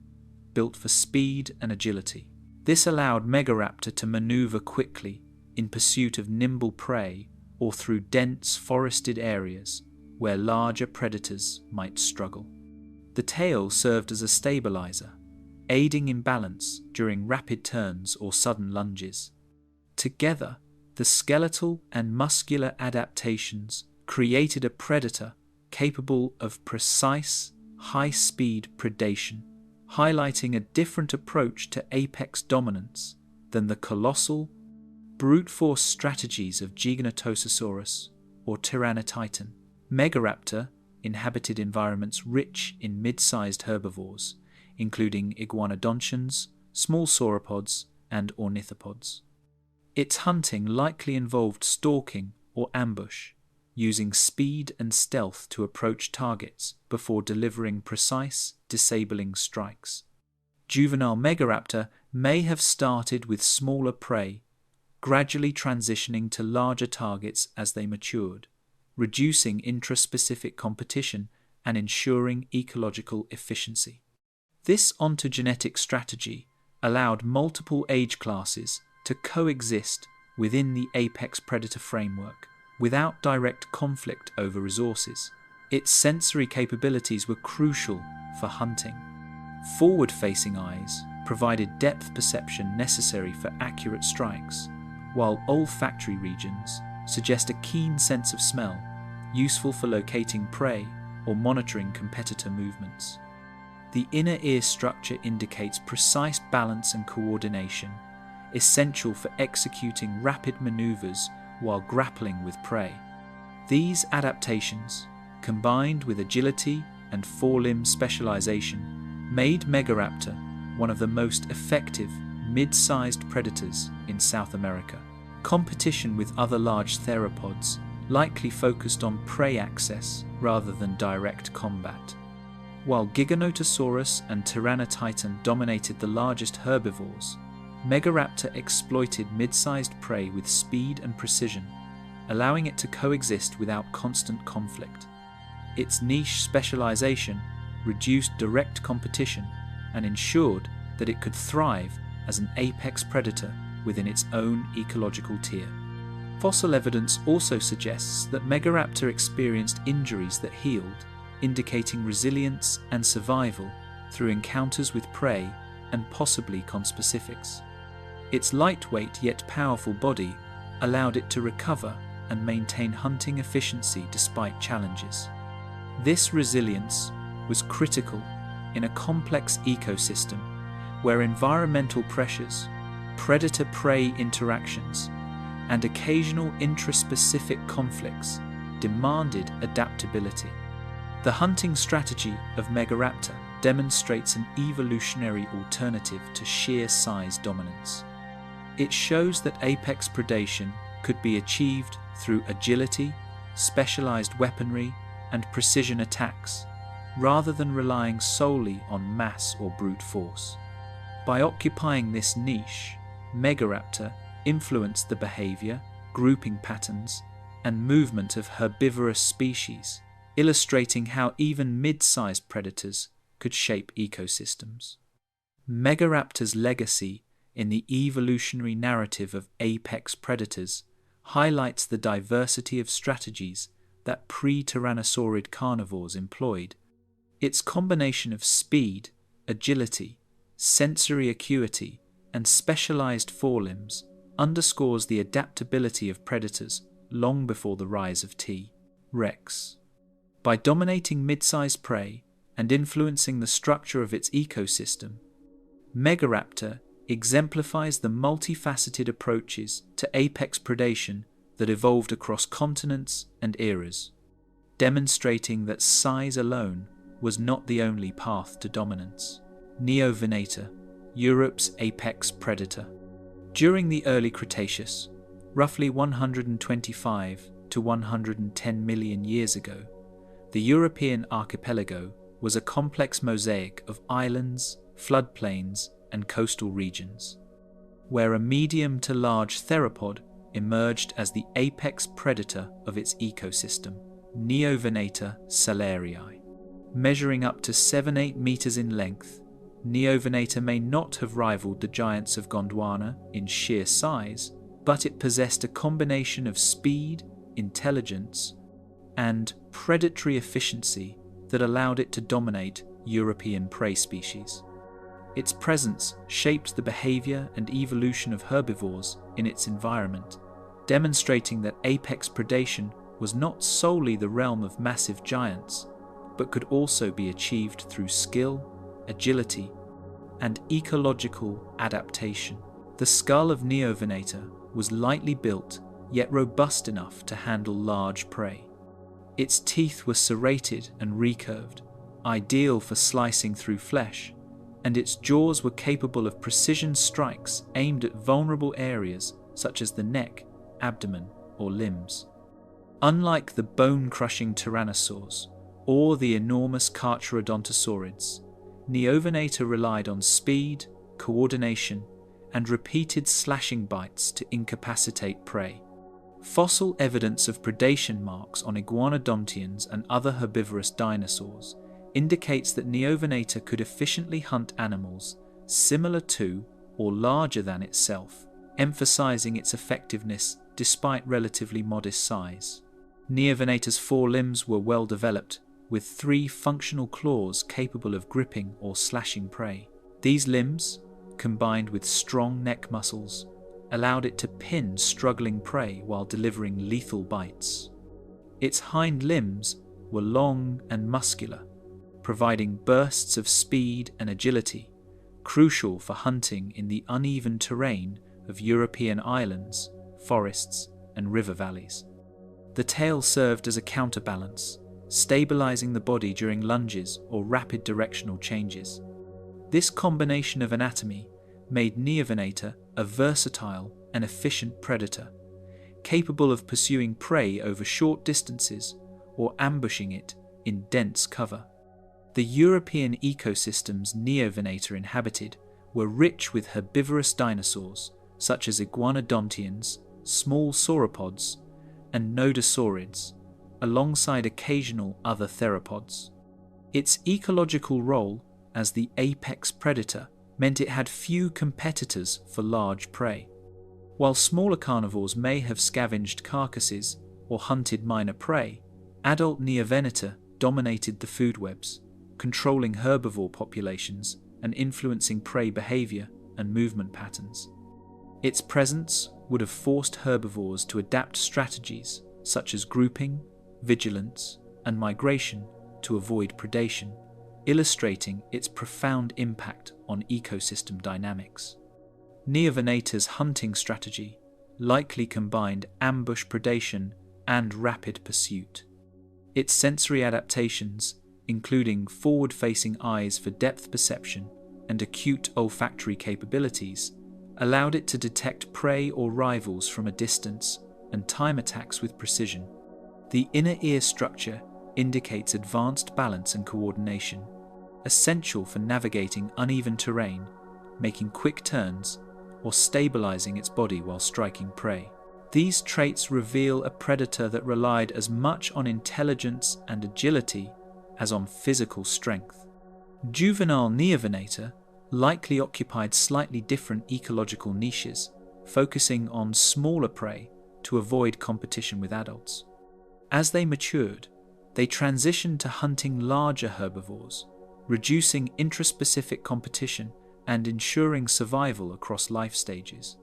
S1: built for speed and agility. This allowed Megaraptor to maneuver quickly in pursuit of nimble prey or through dense forested areas where larger predators might struggle. The tail served as a stabilizer, aiding in balance during rapid turns or sudden lunges. Together, the skeletal and muscular adaptations created a predator capable of precise, high-speed predation, highlighting a different approach to apex dominance than the colossal, brute force strategies of Giganotosaurus or Tyrannotitan. Megaraptor inhabited environments rich in mid-sized herbivores, including iguanodontians, small sauropods, and ornithopods. Its hunting likely involved stalking or ambush, using speed and stealth to approach targets before delivering precise, disabling strikes. Juvenile Megaraptor may have started with smaller prey, gradually transitioning to larger targets as they matured, reducing intraspecific competition and ensuring ecological efficiency. This ontogenetic strategy allowed multiple age classes to coexist within the apex predator framework without direct conflict over resources. Its sensory capabilities were crucial for hunting. Forward-facing eyes provided depth perception necessary for accurate strikes, while olfactory regions suggest a keen sense of smell, useful for locating prey or monitoring competitor movements. The inner ear structure indicates precise balance and coordination, essential for executing rapid maneuvers while grappling with prey. These adaptations, combined with agility and forelimb specialization, made Megaraptor one of the most effective mid-sized predators in South America. Competition with other large theropods likely focused on prey access rather than direct combat. While Giganotosaurus and Tyrannotitan dominated the largest herbivores, Megaraptor exploited mid-sized prey with speed and precision, allowing it to coexist without constant conflict. Its niche specialization reduced direct competition and ensured that it could thrive as an apex predator within its own ecological tier. Fossil evidence also suggests that Megaraptor experienced injuries that healed, indicating resilience and survival through encounters with prey and possibly conspecifics. Its lightweight yet powerful body allowed it to recover and maintain hunting efficiency despite challenges. This resilience was critical in a complex ecosystem where environmental pressures, predator-prey interactions, and occasional intraspecific conflicts demanded adaptability. The hunting strategy of Megaraptor demonstrates an evolutionary alternative to sheer size dominance. It shows that apex predation could be achieved through agility, specialized weaponry, and precision attacks, rather than relying solely on mass or brute force. By occupying this niche, Megaraptor influenced the behavior, grouping patterns, and movement of herbivorous species, illustrating how even mid-sized predators could shape ecosystems. Megaraptor's legacy in the evolutionary narrative of apex predators highlights the diversity of strategies that pre-tyrannosaurid carnivores employed. Its combination of speed, agility, sensory acuity, and specialized forelimbs underscores the adaptability of predators long before the rise of T. rex. By dominating mid-sized prey and influencing the structure of its ecosystem, Megaraptor exemplifies the multifaceted approaches to apex predation that evolved across continents and eras, demonstrating that size alone was not the only path to dominance. Neovenator, Europe's apex predator. During the early Cretaceous, roughly 125 to 110 million years ago, the European archipelago was a complex mosaic of islands, floodplains, and coastal regions, where a medium to large theropod emerged as the apex predator of its ecosystem, Neovenator salarii. Measuring up to 7-8 meters in length, Neovenator may not have rivaled the giants of Gondwana in sheer size, but it possessed a combination of speed, intelligence, and predatory efficiency that allowed it to dominate European prey species. Its presence shaped the behavior and evolution of herbivores in its environment, demonstrating that apex predation was not solely the realm of massive giants, but could also be achieved through skill, agility, and ecological adaptation. The skull of Neovenator was lightly built, yet robust enough to handle large prey. Its teeth were serrated and recurved, ideal for slicing through flesh, and its jaws were capable of precision strikes aimed at vulnerable areas such as the neck, abdomen, or limbs. Unlike the bone-crushing tyrannosaurs or the enormous Carcharodontosaurids, Neovenator relied on speed, coordination, and repeated slashing bites to incapacitate prey. Fossil evidence of predation marks on Iguanodontians and other herbivorous dinosaurs indicates that Neovenator could efficiently hunt animals similar to or larger than itself, emphasizing its effectiveness despite relatively modest size. Neovenator's forelimbs were well developed, with 3 functional claws capable of gripping or slashing prey. These limbs, combined with strong neck muscles, allowed it to pin struggling prey while delivering lethal bites. Its hind limbs were long and muscular, providing bursts of speed and agility, crucial for hunting in the uneven terrain of European islands, forests, and river valleys. The tail served as a counterbalance, stabilizing the body during lunges or rapid directional changes. This combination of anatomy made Neovenator a versatile and efficient predator, capable of pursuing prey over short distances or ambushing it in dense cover. The European ecosystems Neovenator inhabited were rich with herbivorous dinosaurs such as iguanodontians, small sauropods, and nodosaurids, alongside occasional other theropods. Its ecological role as the apex predator meant it had few competitors for large prey. While smaller carnivores may have scavenged carcasses or hunted minor prey, adult Neovenator dominated the food webs, controlling herbivore populations and influencing prey behavior and movement patterns. Its presence would have forced herbivores to adapt strategies such as grouping, vigilance, and migration to avoid predation, illustrating its profound impact on ecosystem dynamics. Neovenator's hunting strategy likely combined ambush predation and rapid pursuit. Its sensory adaptations, including forward-facing eyes for depth perception and acute olfactory capabilities, allowed it to detect prey or rivals from a distance and time attacks with precision. The inner ear structure indicates advanced balance and coordination, essential for navigating uneven terrain, making quick turns, or stabilizing its body while striking prey. These traits reveal a predator that relied as much on intelligence and agility as on physical strength. Juvenile Neovenator likely occupied slightly different ecological niches, focusing on smaller prey to avoid competition with adults. As they matured, they transitioned to hunting larger herbivores, reducing intraspecific competition and ensuring survival across life stages.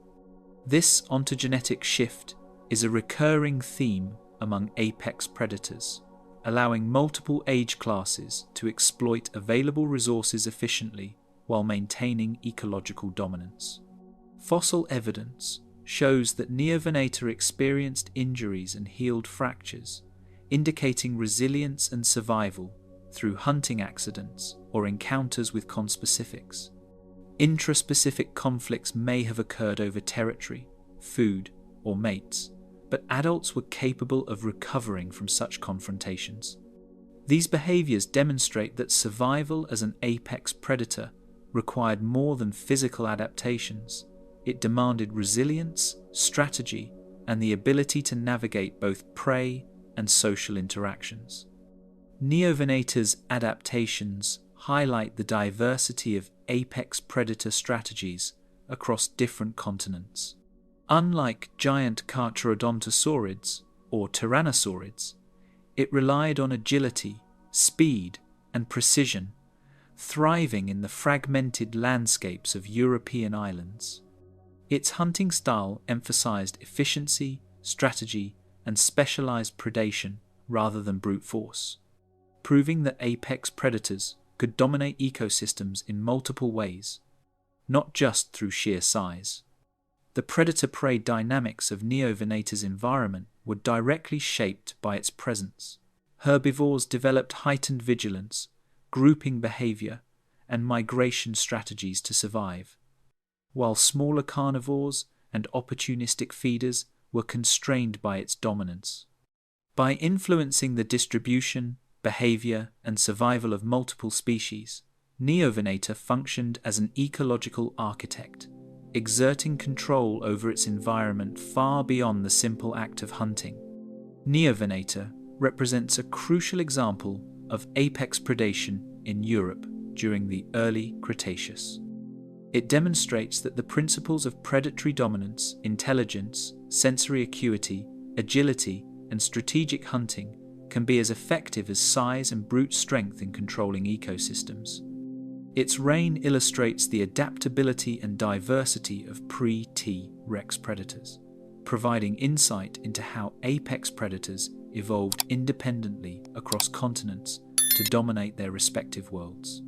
S1: This ontogenetic shift is a recurring theme among apex predators, allowing multiple age classes to exploit available resources efficiently while maintaining ecological dominance. Fossil evidence shows that Neovenator experienced injuries and healed fractures, indicating resilience and survival through hunting accidents or encounters with conspecifics. Intraspecific conflicts may have occurred over territory, food, or mates, but adults were capable of recovering from such confrontations. These behaviors demonstrate that survival as an apex predator required more than physical adaptations. It demanded resilience, strategy, and the ability to navigate both prey and social interactions. Neovenator's adaptations highlight the diversity of apex predator strategies across different continents. Unlike giant Carcharodontosaurids or Tyrannosaurids, it relied on agility, speed, and precision, thriving in the fragmented landscapes of European islands. Its hunting style emphasized efficiency, strategy, and specialized predation rather than brute force, proving that apex predators could dominate ecosystems in multiple ways, not just through sheer size. The predator-prey dynamics of Neovenator's environment were directly shaped by its presence. Herbivores developed heightened vigilance, grouping behavior, and migration strategies to survive, while smaller carnivores and opportunistic feeders were constrained by its dominance. By influencing the distribution, behavior, and survival of multiple species, Neovenator functioned as an ecological architect, exerting control over its environment far beyond the simple act of hunting. Neovenator represents a crucial example of apex predation in Europe during the early Cretaceous. It demonstrates that the principles of predatory dominance, intelligence, sensory acuity, agility, and strategic hunting can be as effective as size and brute strength in controlling ecosystems. Its reign illustrates the adaptability and diversity of pre-T. rex predators, providing insight into how apex predators evolved independently across continents to dominate their respective worlds.